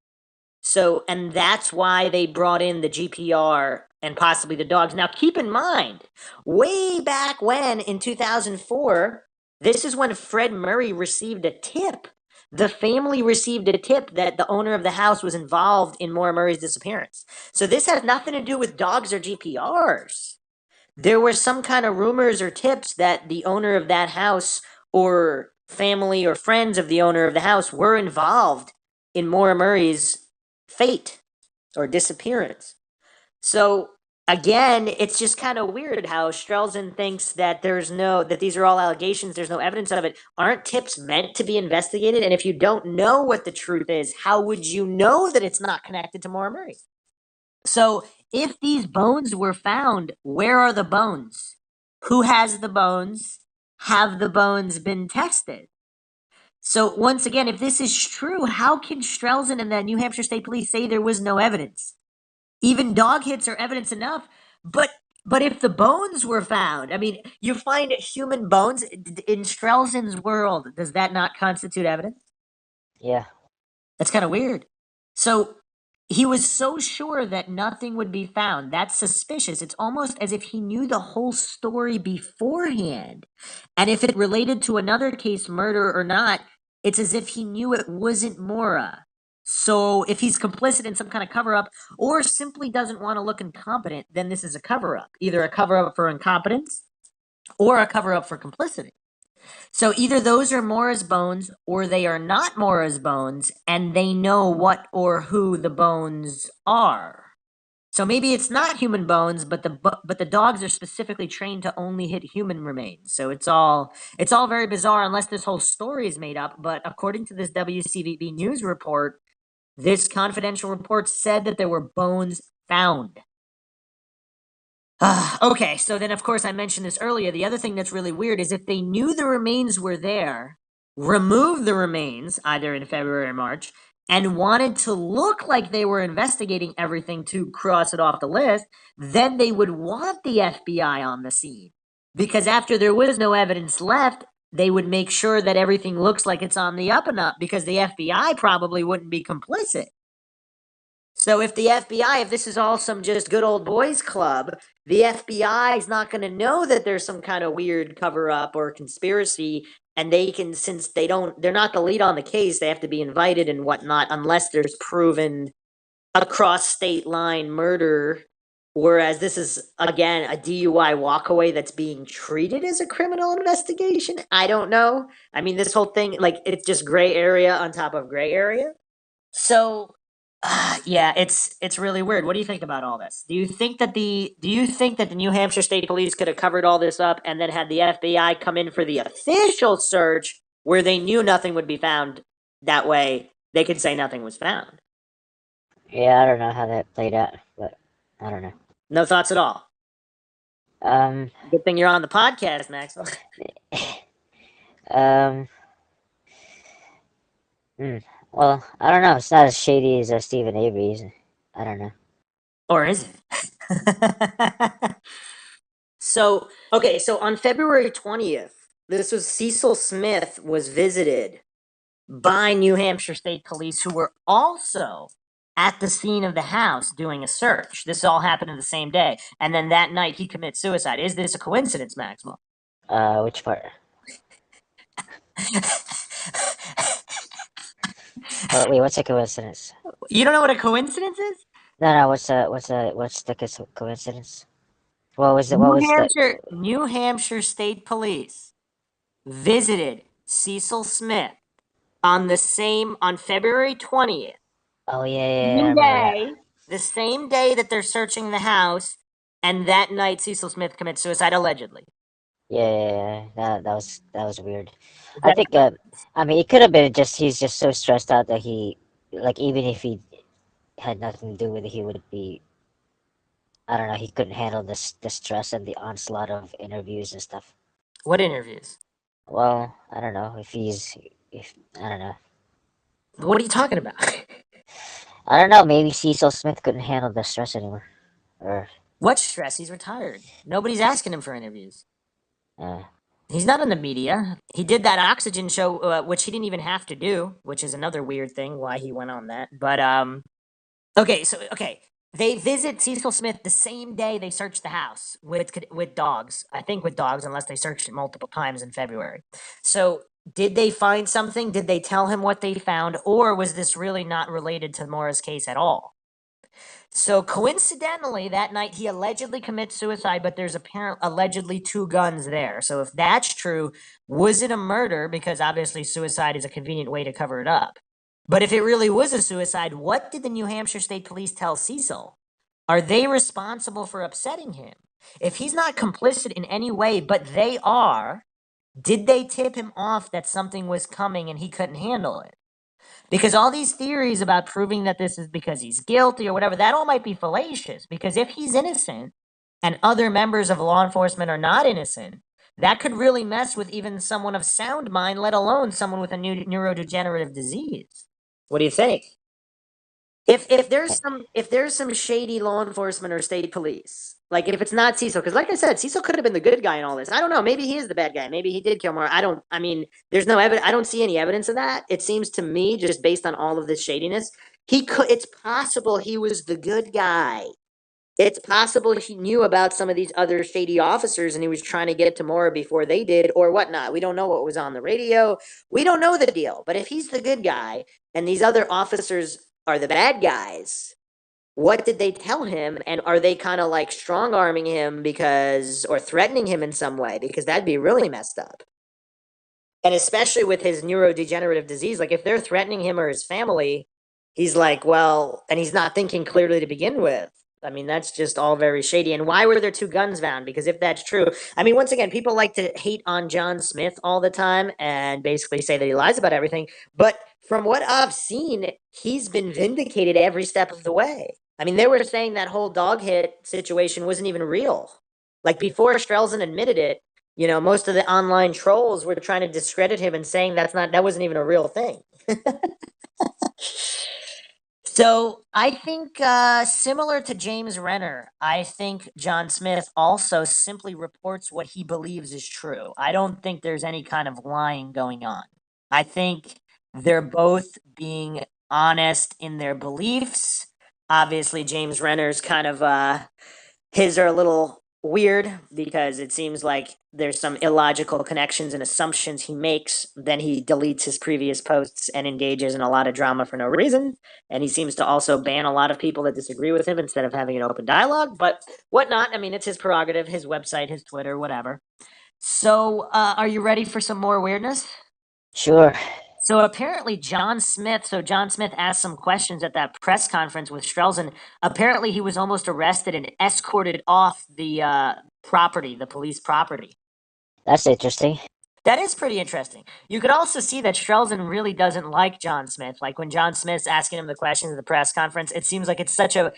So, and that's why they brought in the GPR and possibly the dogs. Now, keep in mind, way back when, in 2004, this is when Fred Murray received a tip the family received a tip that the owner of the house was involved in Maura Murray's disappearance. So this has nothing to do with dogs or GPRs. There were some kind of rumors or tips that the owner of that house or family or friends of the owner of the house were involved in Maura Murray's fate or disappearance. So again, it's just kind of weird how Strelzin thinks that that these are all allegations, there's no evidence of it. Aren't tips meant to be investigated? And if you don't know what the truth is, how would you know that it's not connected to Maura Murray? So if these bones were found, where are the bones? Who has the bones? Have the bones been tested? So once again, if this is true, how can Strelzin and the New Hampshire State Police say there was no evidence? Even dog hits are evidence enough, but if the bones were found, I mean, you find human bones in Strelzin's world, does that not constitute evidence? Yeah. That's kind of weird. So he was so sure that nothing would be found. That's suspicious. It's almost as if he knew the whole story beforehand. And if it related to another case, murder or not, it's as if he knew it wasn't Maura. So if he's complicit in some kind of cover-up or simply doesn't want to look incompetent, then this is a cover-up. Either a cover-up for incompetence or a cover-up for complicity. So either those are Maura's bones or they are not Maura's bones, and they know what or who the bones are. So maybe it's not human bones, but the dogs are specifically trained to only hit human remains. So it's all very bizarre unless this whole story is made up. But according to this WCVB news report, this confidential report said that there were bones found. Okay, so then of course I mentioned this earlier. The other thing that's really weird is if they knew the remains were there, removed the remains either in February or March, and wanted to look like they were investigating everything to cross it off the list, then they would want the FBI on the scene. Because after there was no evidence left, they would make sure that everything looks like it's on the up and up because the FBI probably wouldn't be complicit. So if the FBI, if this is all some just good old boys club, the FBI is not going to know that there's some kind of weird cover up or conspiracy, and they can, since they're not the lead on the case, they have to be invited and whatnot unless there's proven across state line murder. Whereas this is, again, a DUI walkaway that's being treated as a criminal investigation. I don't know. I mean, this whole thing, like, it's just gray area on top of gray area. So, yeah, it's really weird. What do you think about all this? Do you think that the New Hampshire State Police could have covered all this up and then had the FBI come in for the official search where they knew nothing would be found? That way, they could say nothing was found. Yeah, I don't know how that played out, but I don't know. No thoughts at all. Good thing you're on the podcast, Maxwell. Well, I don't know. It's not as shady as Stephen Avery's. I don't know. Or is it? So on February 20th, Cecil Smith was visited by New Hampshire State Police, who were also at the scene of the house doing a search. This all happened in the same day. And then that night he commits suicide. Is this a coincidence, Maxwell? Which part? Wait, what's a coincidence? You don't know what a coincidence is? No, what's the coincidence? New Hampshire State Police visited Cecil Smith on February 20th. Oh yeah. The same day that they're searching the house, and that night Cecil Smith commits suicide allegedly. Yeah. That was weird. I think I mean it could have been he's just so stressed out that he, like, even if he had nothing to do with it, he would be, I don't know, he couldn't handle the stress and the onslaught of interviews and stuff. What interviews? Well, I don't know if I don't know. What are you talking about? I don't know. Maybe Cecil Smith couldn't handle the stress anymore. Or what stress? He's retired. Nobody's asking him for interviews. He's not in the media. He did that Oxygen show, which he didn't even have to do, which is another weird thing why he went on that. But okay. They visit Cecil Smith the same day they search the house with dogs. I think with dogs, unless they searched it multiple times in February. So Did they find something? Did they tell him what they found? Or was this really not related to Maura's case at all? So coincidentally, that night he allegedly commits suicide, but there's allegedly 2 guns there. So if that's true, was it a murder? Because obviously suicide is a convenient way to cover it up. But if it really was a suicide, what did the New Hampshire State Police tell Cecil? Are they responsible for upsetting him? If he's not complicit in any way, but they are, did they tip him off that something was coming and he couldn't handle it? Because all these theories about proving that this is because he's guilty or whatever, that all might be fallacious. Because if he's innocent and other members of law enforcement are not innocent, that could really mess with even someone of sound mind, let alone someone with a neurodegenerative disease. What do you think? If there's some shady law enforcement or state police, like if it's not Cecil, because like I said, Cecil could have been the good guy in all this. I don't know. Maybe he is the bad guy. Maybe he did kill Maura. I mean, there's no evidence. I don't see any evidence of that. It seems to me, just based on all of this shadiness, it's possible he was the good guy. It's possible he knew about some of these other shady officers and he was trying to get to Maura before they did or whatnot. We don't know what was on the radio. We don't know the deal. But if he's the good guy and these other officers are the bad guys, what did they tell him? And are they kind of like strong arming him or threatening him in some way? Because that'd be really messed up. And especially with his neurodegenerative disease, like if they're threatening him or his family, he's like, well, and he's not thinking clearly to begin with. I mean, that's just all very shady. And why were there 2 guns found? Because if that's true, I mean, once again, people like to hate on John Smith all the time and basically say that he lies about everything. But from what I've seen, he's been vindicated every step of the way. I mean, they were saying that whole dog hit situation wasn't even real. Like before Strelzin admitted it, most of the online trolls were trying to discredit him and saying that wasn't even a real thing. So I think similar to James Renner, I think John Smith also simply reports what he believes is true. I don't think there's any kind of lying going on. I think they're both being honest in their beliefs. Obviously, James Renner's kind of his are a little weird because it seems like there's some illogical connections and assumptions he makes. Then he deletes his previous posts and engages in a lot of drama for no reason. And he seems to also ban a lot of people that disagree with him instead of having an open dialogue. But whatnot, I mean, it's his prerogative, his website, his Twitter, whatever. So are you ready for some more weirdness? Sure. So apparently John Smith asked some questions at that press conference with Strelzin. Apparently he was almost arrested and escorted off the property, the police property. That's interesting. That is pretty interesting. You could also see that Strelzin really doesn't like John Smith. Like when John Smith's asking him the questions at the press conference, it seems like it's such a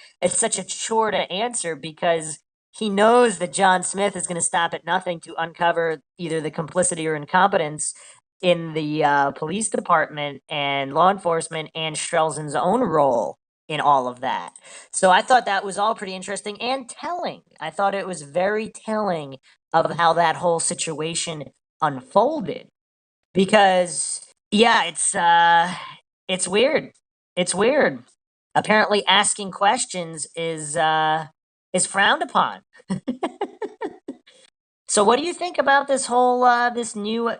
chore to answer because he knows that John Smith is going to stop at nothing to uncover either the complicity or incompetence in the police department and law enforcement and Strelzin's own role in all of that. So I thought that was all pretty interesting and telling. I thought it was very telling of how that whole situation unfolded because it's weird. It's weird. Apparently asking questions is frowned upon. So what do you think about this whole this new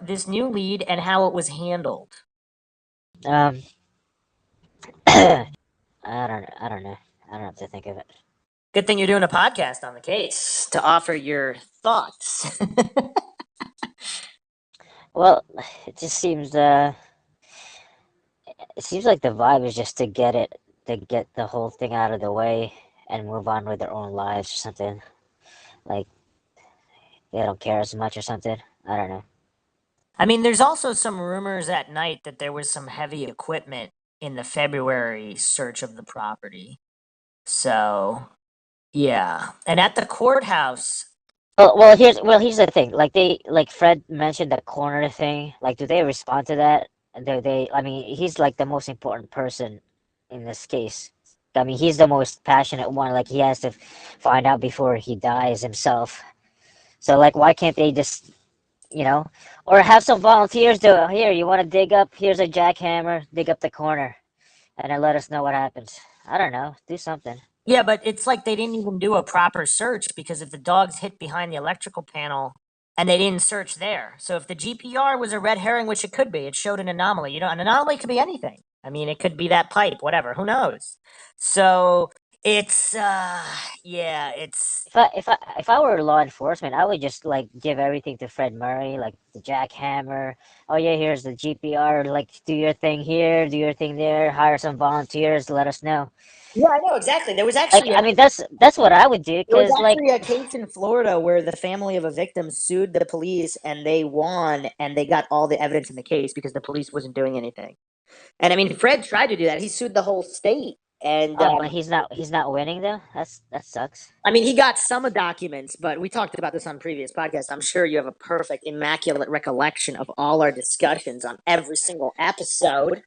lead and how it was handled? I don't know. I don't know what to think of it. Good thing you're doing a podcast on the case to offer your thoughts. Well, it just seems it seems like the vibe is just to get the whole thing out of the way and move on with their own lives or something. Like they don't care as much or something. I don't know. I mean, there's also some rumors at night that there was some heavy equipment in the February search of the property. So, yeah. And at the courthouse. Well, here's the thing. Like Fred mentioned the corner thing. Like, do they respond to that? I mean, he's like the most important person in this case. I mean, he's the most passionate one. Like, he has to find out before he dies himself. So, like, why can't they just, or have some volunteers do it? Here, you want to dig up? Here's a jackhammer. Dig up the corner, and then let us know what happens. I don't know. Do something. Yeah, but it's like they didn't even do a proper search because if the dogs hit behind the electrical panel, and they didn't search there. So if the GPR was a red herring, which it could be, it showed an anomaly. You know, an anomaly could be anything. I mean, it could be that pipe, whatever. Who knows? So it's it's If I were law enforcement, I would just like give everything to Fred Murray, like the jackhammer. Oh yeah, here's the GPR. Like do your thing here, do your thing there. Hire some volunteers. Let us know. yeah, I know exactly. There was Like actually I mean, that's what I would do. there was Cause like actually a case in Florida where the family of a victim sued the police and they won and they got all the evidence in the case because the police wasn't doing anything. And I mean, Fred tried to do that. He sued the whole state. And oh, but he's not winning though. That sucks. I mean, he got some documents, but we talked about this on previous podcasts. I'm sure you have a perfect, immaculate recollection of all our discussions on every single episode.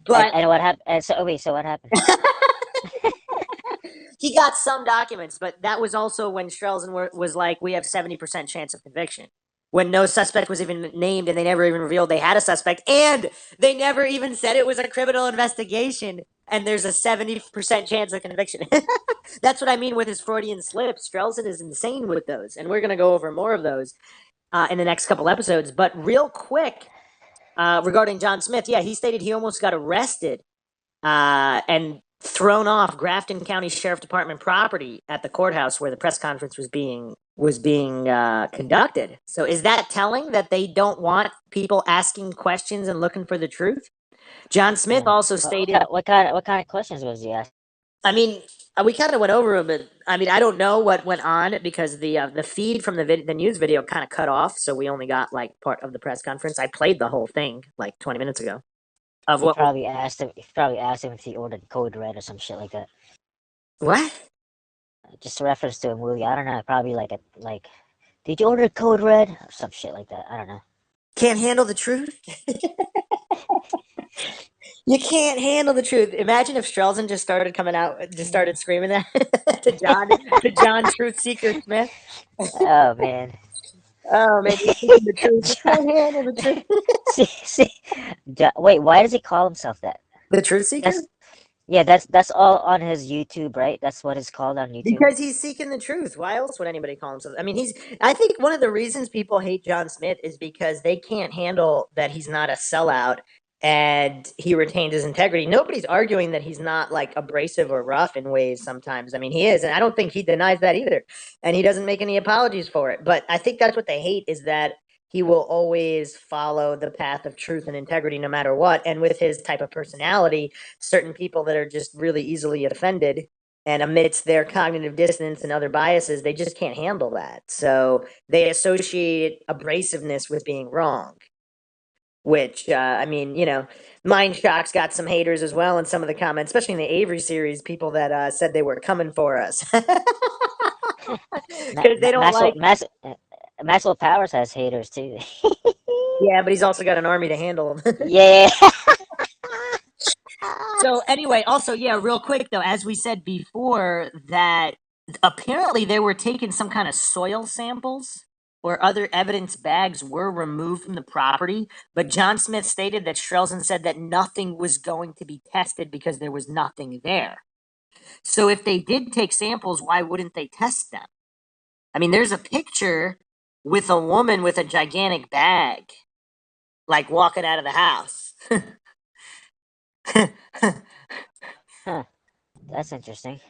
But And what happened? And so wait, so what happened? he got some documents, but that was also when Strelzin was like, we have 70% chance of conviction. When no suspect was even named and they never even revealed they had a suspect. And they never even said it was a criminal investigation. And there's a 70% chance of conviction. That's what I mean with his Freudian slips. Strelzin is insane with those. And we're going to go over more of those in the next couple episodes. But real quick, regarding John Smith, yeah, he stated he almost got arrested and thrown off Grafton County Sheriff Department property at the courthouse where the press conference was being conducted. So is that telling that they don't want people asking questions and looking for the truth? John Smith also stated, What kind of questions was he asking? I mean, we kind of went over them, but I mean, I don't know what went on because the feed from the news video kind of cut off, so we only got like part of the press conference. I played the whole thing like 20 minutes ago. Of He what? probably asked him. He probably asked him if he ordered Code Red or some shit like that. What? Just a reference to a movie. I don't know. Probably like. Did you order Code Red or some shit like that? I don't know. Can't handle the truth. You can't handle the truth. Imagine if Strelzin just started coming out, just started screaming that to John Truth Seeker Smith. Oh man. Oh man, you're speaking the truth. You can't handle the truth. see. Wait, why does he call himself that? The Truth Seeker? That's all on his YouTube, right? That's what it's called on YouTube. Because he's seeking the truth. Why else would anybody call himself? I mean, I think one of the reasons people hate John Smith is because they can't handle that he's not a sellout and he retained his integrity. Nobody's arguing that he's not like abrasive or rough in ways sometimes. I mean, he is, and I don't think he denies that either. And he doesn't make any apologies for it. But I think that's what they hate is that he will always follow the path of truth and integrity no matter what. And with his type of personality, certain people that are just really easily offended and amidst their cognitive dissonance and other biases, they just can't handle that. So they associate abrasiveness with being wrong. Which, I mean, you know, Mindshock's got some haters as well in some of the comments, especially in the Avery series, people that said they were coming for us. Because they don't like... Maxwell Powers has haters too. Yeah, but he's also got an army to handle them. Yeah. So anyway, also, yeah, real quick though, as we said before, that apparently they were taking some kind of soil samples or other evidence bags were removed from the property, but John Smith stated that Strelzin said that nothing was going to be tested because there was nothing there. So if they did take samples, why wouldn't they test them? I mean, there's a picture with a woman with a gigantic bag, like walking out of the house. Huh. That's interesting.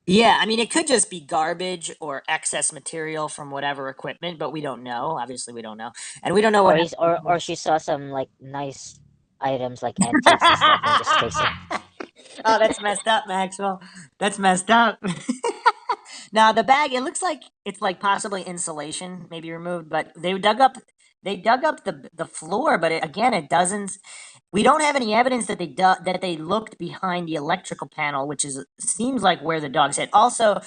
Yeah, I mean, it could just be garbage or excess material from whatever equipment, but we don't know. Obviously, we don't know. And we don't know what... Or she saw some, like, nice items, like antiques and stuff, and just takes it. Oh, that's messed up, Maxwell. That's messed up. Now, the bag, it looks like it's, like, possibly insulation, maybe removed, but they dug up the floor, but again, it doesn't... We don't have any evidence that they looked behind the electrical panel, which seems like where the dogs hid. Also,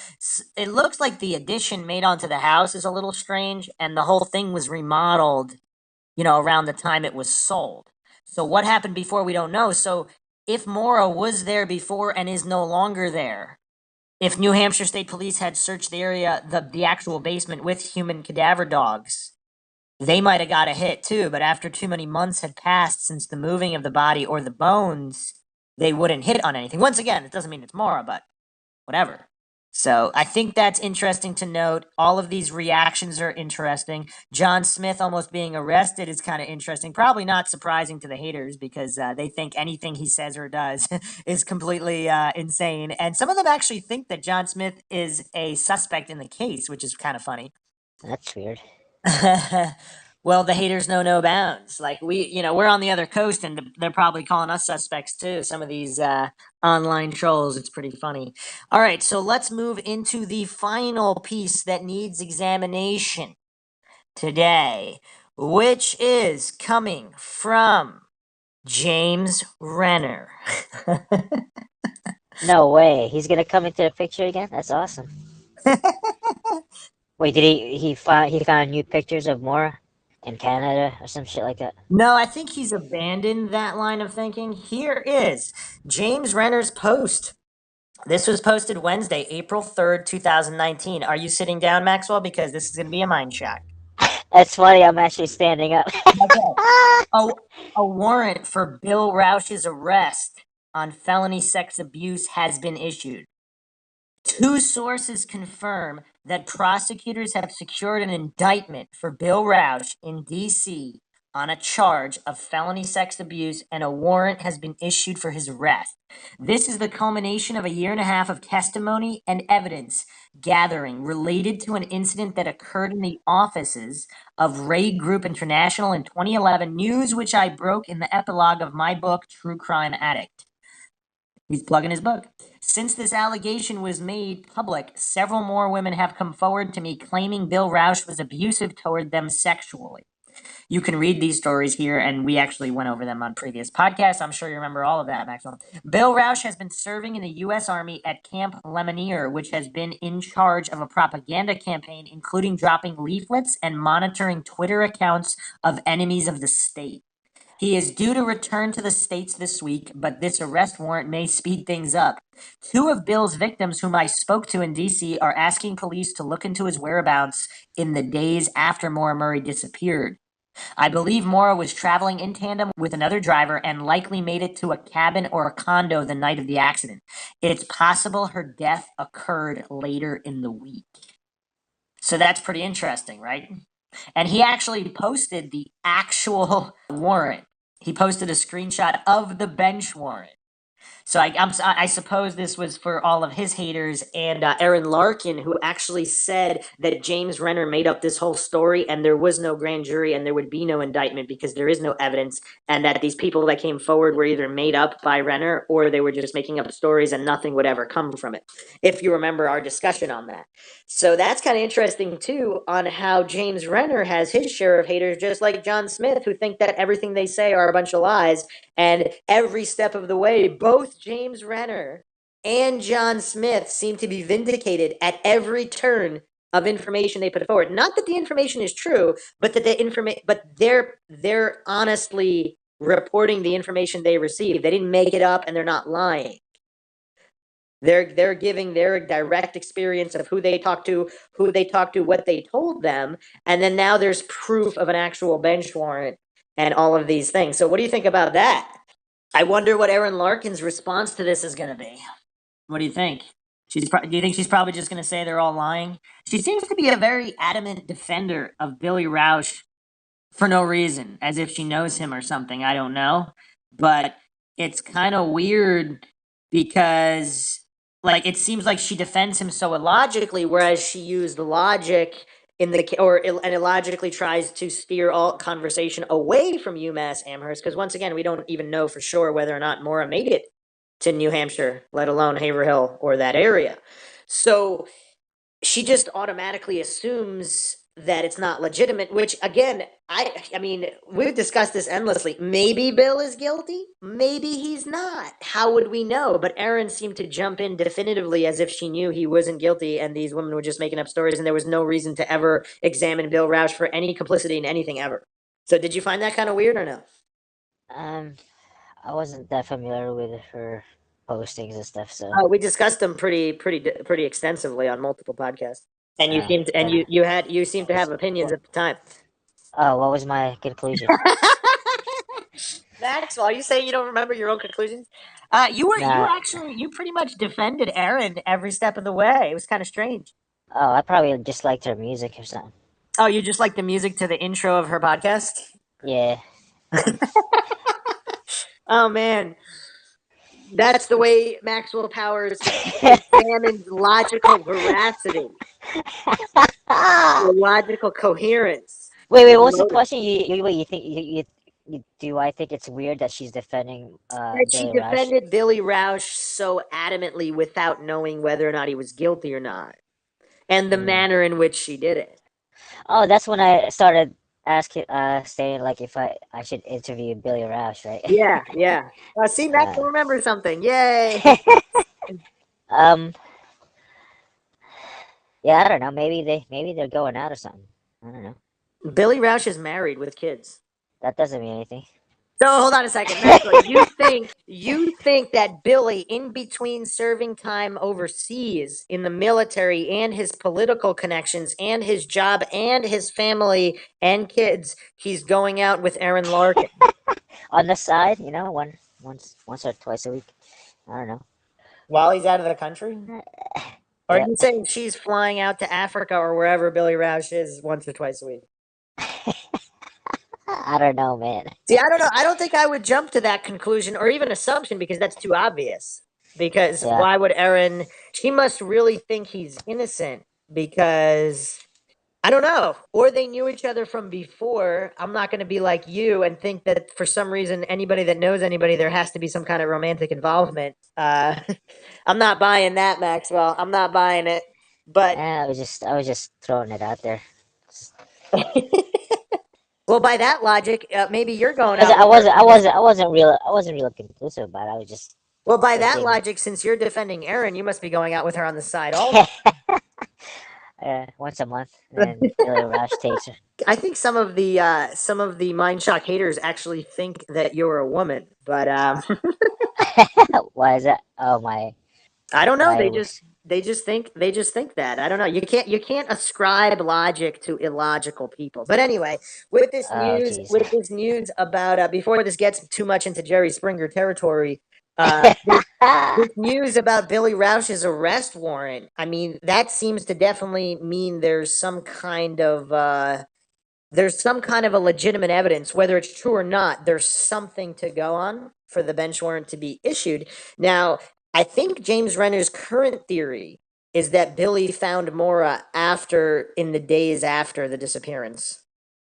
it looks like the addition made onto the house is a little strange, and the whole thing was remodeled, you know, around the time it was sold. So what happened before, we don't know. So if Maura was there before and is no longer there, if New Hampshire State Police had searched the area, the actual basement with human cadaver dogs, they might have got a hit too, but after too many months had passed since the moving of the body or the bones, they wouldn't hit on anything. Once again, it doesn't mean it's Maura, but whatever. So I think that's interesting to note. All of these reactions are interesting. John Smith almost being arrested is kind of interesting. Probably not surprising to the haters because they think anything he says or does is completely insane. And some of them actually think that John Smith is a suspect in the case, which is kind of funny. That's weird. Well, the haters know no bounds. Like we're on the other coast, and they're probably calling us suspects too. Some of these online trolls. It's pretty funny. All right, so let's move into the final piece that needs examination today, which is coming from James Renner. No way. He's gonna come into the picture again? That's awesome. Wait, did he found new pictures of Maura in Canada or some shit like that? No, I think he's abandoned that line of thinking. Here is James Renner's post. This was posted Wednesday, April 3rd, 2019. Are you sitting down, Maxwell? Because this is going to be a mind shock. That's funny. I'm actually standing up. A warrant for Bill Rausch's arrest on felony sex abuse has been issued. 2 sources confirm that prosecutors have secured an indictment for Bill Rausch in D.C. on a charge of felony sex abuse, and a warrant has been issued for his arrest. This is the culmination of a year and a half of testimony and evidence gathering related to an incident that occurred in the offices of Raid Group International in 2011, news which I broke in the epilogue of my book, True Crime Addict. He's plugging his book. Since this allegation was made public, several more women have come forward to me claiming Bill Rausch was abusive toward them sexually. You can read these stories here, and we actually went over them on previous podcasts. I'm sure you remember all of that, Maxwell. Bill Rausch has been serving in the U.S. Army at Camp Lemonnier, which has been in charge of a propaganda campaign, including dropping leaflets and monitoring Twitter accounts of enemies of the state. He is due to return to the States this week, but this arrest warrant may speed things up. 2 of Bill's victims, whom I spoke to in D.C., are asking police to look into his whereabouts in the days after Maura Murray disappeared. I believe Maura was traveling in tandem with another driver and likely made it to a cabin or a condo the night of the accident. It's possible her death occurred later in the week. So that's pretty interesting, right? And he actually posted the actual warrant. He posted a screenshot of the bench warrant. So I suppose this was for all of his haters, and Aaron Larkin, who actually said that James Renner made up this whole story and there was no grand jury and there would be no indictment because there is no evidence, and that these people that came forward were either made up by Renner or they were just making up stories and nothing would ever come from it, if you remember our discussion on that. So that's kind of interesting, too, on how James Renner has his share of haters, just like John Smith, who think that everything they say are a bunch of lies. And every step of the way, both James Renner and John Smith seem to be vindicated at every turn of information they put forward. Not that the information is true, but that they're honestly reporting the information they received. They didn't make it up, and they're not lying. They're giving their direct experience of who they talked to, what they told them, and then now there's proof of an actual bench warrant and all of these things. So what do you think about that? I wonder what Aaron Larkin's response to this is going to be. What do you think? Do you think she's probably just going to say they're all lying? She seems to be a very adamant defender of Billy Rausch for no reason, as if she knows him or something. I don't know. But it's kind of weird because, like, it seems like she defends him so illogically, whereas she used logic and illogically tries to steer all conversation away from UMass Amherst, because once again, we don't even know for sure whether or not Maura made it to New Hampshire, let alone Haverhill or that area. So she just automatically assumes that it's not legitimate, which again, I mean, we've discussed this endlessly. Maybe Bill is guilty, maybe he's not. How would we know? But Aaron seemed to jump in definitively as if she knew he wasn't guilty and these women were just making up stories and there was no reason to ever examine Bill Rausch for any complicity in anything ever. So did you find that kind of weird or no? I wasn't that familiar with her postings and stuff, so we discussed them pretty extensively on multiple podcasts. And you seemed to have opinions at the time. Oh, what was my conclusion? Maxwell, are you saying you don't remember your own conclusions? You Nah. pretty much defended Erin every step of the way. It was kind of strange. Oh, I probably just liked her music or something. Oh, you just like the music to the intro of her podcast? Yeah. Oh man, that's the way Maxwell Powers examines logical veracity, or logical coherence. Wait. What was the question? You think do I think it's weird that she's defending That she Billy Rausch? defended Billy Rausch so adamantly without knowing whether or not he was guilty or not, and the manner in which she did it. Oh, that's when I started asking, saying like if I should interview Billy Rausch, right? Yeah. See, Maxwell remembers something. Yay! um. Yeah, I don't know. Maybe they're going out or something. I don't know. Billy Rausch is married with kids. That doesn't mean anything. So hold on a second, Maxwell. you think that Billy, in between serving time overseas in the military and his political connections and his job and his family and kids, he's going out with Erin Larkin On the side, once or twice a week. I don't know. while he's out of the country? Or are Yeah. you saying she's flying out to Africa or wherever Billy Rausch is once or twice a week? I don't know, man. See, I don't know. I don't think I would jump to that conclusion or even assumption because that's too obvious. Because why would Erin? She must really think he's innocent because I don't know. Or they knew each other from before. I'm not going to be like you and think that for some reason, anybody that knows anybody, there has to be some kind of romantic involvement. I'm not buying that, Maxwell. I'm not buying it. But I was just throwing it out there. well, by that logic, maybe you're going I out. I wasn't real conclusive about it. I was just. Well, by that logic, since you're defending Erin, you must be going out with her on the side also. Once a month, and Billy Rausch takes her. I think some of the Mindshock haters actually think that you're a woman, but Why is that? Oh my! I don't know. why They just think that. I don't know. You can't ascribe logic to illogical people. But anyway, with this Oh, news, jeez. about before this gets too much into Jerry Springer territory, this news about Billy Rausch's arrest warrant. I mean, that seems to definitely mean there's some kind of a legitimate evidence, whether it's true or not. There's something to go on for the bench warrant to be issued. Now, I think James Renner's current theory is that Billy found Maura in the days after the disappearance.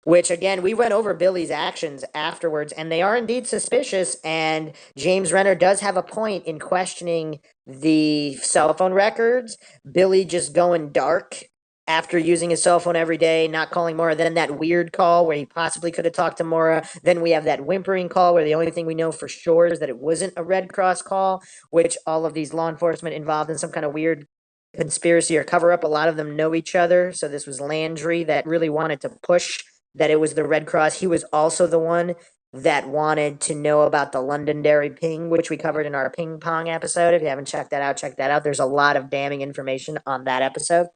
Which again, we went over Billy's actions afterwards, and they are indeed suspicious. And James Renner does have a point in questioning the cell phone records. Billy just going dark after using his cell phone every day, not calling Maura. Then that weird call where he possibly could have talked to Maura. Then we have that whimpering call where the only thing we know for sure is that it wasn't a Red Cross call, which all of these law enforcement involved in some kind of weird conspiracy or cover up. A lot of them know each other. So this was Landry that really wanted to push that it was the Red Cross. He was also the one that wanted to know about the Londonderry ping, which we covered in our ping pong episode. If you haven't checked that out, check that out. There's a lot of damning information on that episode.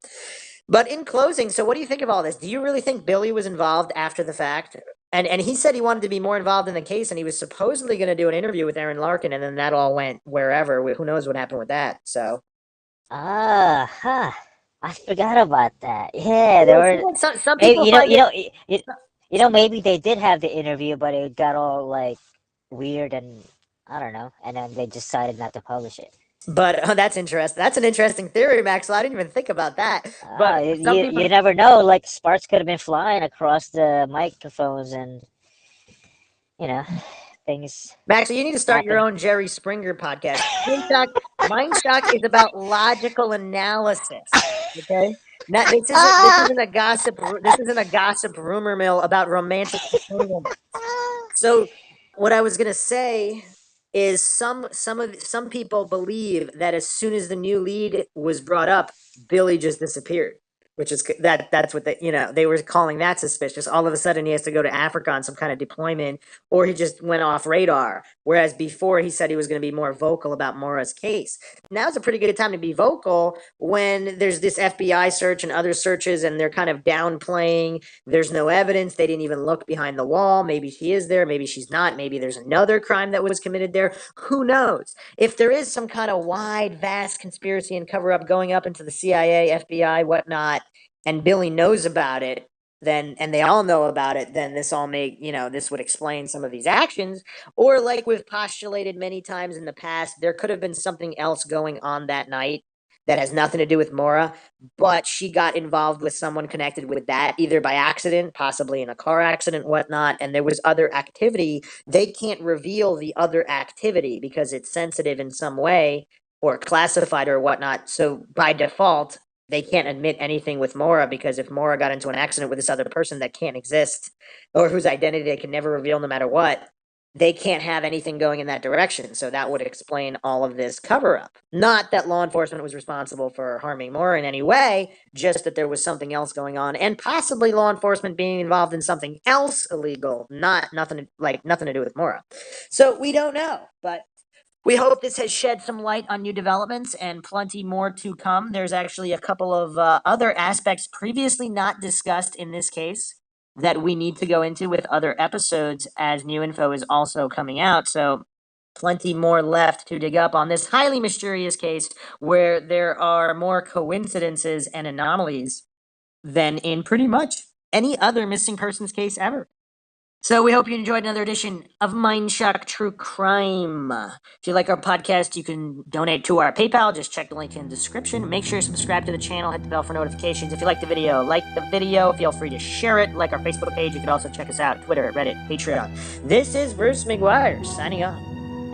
But in closing, so what do you think of all this? Do you really think Billy was involved after the fact? And he said he wanted to be more involved in the case, and he was supposedly going to do an interview with Erin Larkin, and then that all went wherever. Who knows what happened with that? So I forgot about that. Yeah, there were. Some Maybe, people maybe they did have the interview, but it got all like weird and I don't know, and then they decided not to publish it. But that's interesting. That's an interesting theory, Maxwell. I didn't even think about that. But You never know. Like sparks could have been flying across the microphones, and things. Maxwell, you need to start your own Jerry Springer podcast. Mindshock is about logical analysis. Okay. Now, this isn't a gossip. This isn't a gossip rumor mill about romantic entanglement. So, what I was gonna say is some people believe that as soon as the new lead was brought up, Billy just disappeared, which is that's what they were calling that suspicious. All of a sudden he has to go to Africa on some kind of deployment, or he just went off radar. Whereas before he said he was going to be more vocal about Maura's case. Now's a pretty good time to be vocal when there's this FBI search and other searches and they're kind of downplaying. There's no evidence. They didn't even look behind the wall. Maybe she is there. Maybe she's not. Maybe there's another crime that was committed there. Who knows? If there is some kind of wide, vast conspiracy and cover up going up into the CIA, FBI, whatnot, and Billy knows about it, then, and they all know about it, then this all this would explain some of these actions. Or like we've postulated many times in the past, there could have been something else going on that night that has nothing to do with Maura, but she got involved with someone connected with that, either by accident, possibly in a car accident, whatnot, and there was other activity. They can't reveal the other activity because it's sensitive in some way or classified or whatnot. So by default, they can't admit anything with Maura, because if Maura got into an accident with this other person that can't exist, or whose identity they can never reveal no matter what, they can't have anything going in that direction. So that would explain all of this cover-up. Not that law enforcement was responsible for harming Maura in any way, just that there was something else going on, and possibly law enforcement being involved in something else illegal, nothing to do with Maura. So we don't know, but we hope this has shed some light on new developments and plenty more to come. There's actually a couple of other aspects previously not discussed in this case that we need to go into with other episodes as new info is also coming out. So plenty more left to dig up on this highly mysterious case where there are more coincidences and anomalies than in pretty much any other missing persons case ever. So we hope you enjoyed another edition of Mindshock True Crime. If you like our podcast, you can donate to our PayPal. Just check the link in the description. Make sure you subscribe to the channel. Hit the bell for notifications. If you like the video, feel free to share it. Like our Facebook page. You can also check us out on Twitter, Reddit, Patreon. This is Bruce McGuire signing off.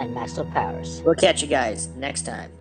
And Maxwell Powers. We'll catch you guys next time.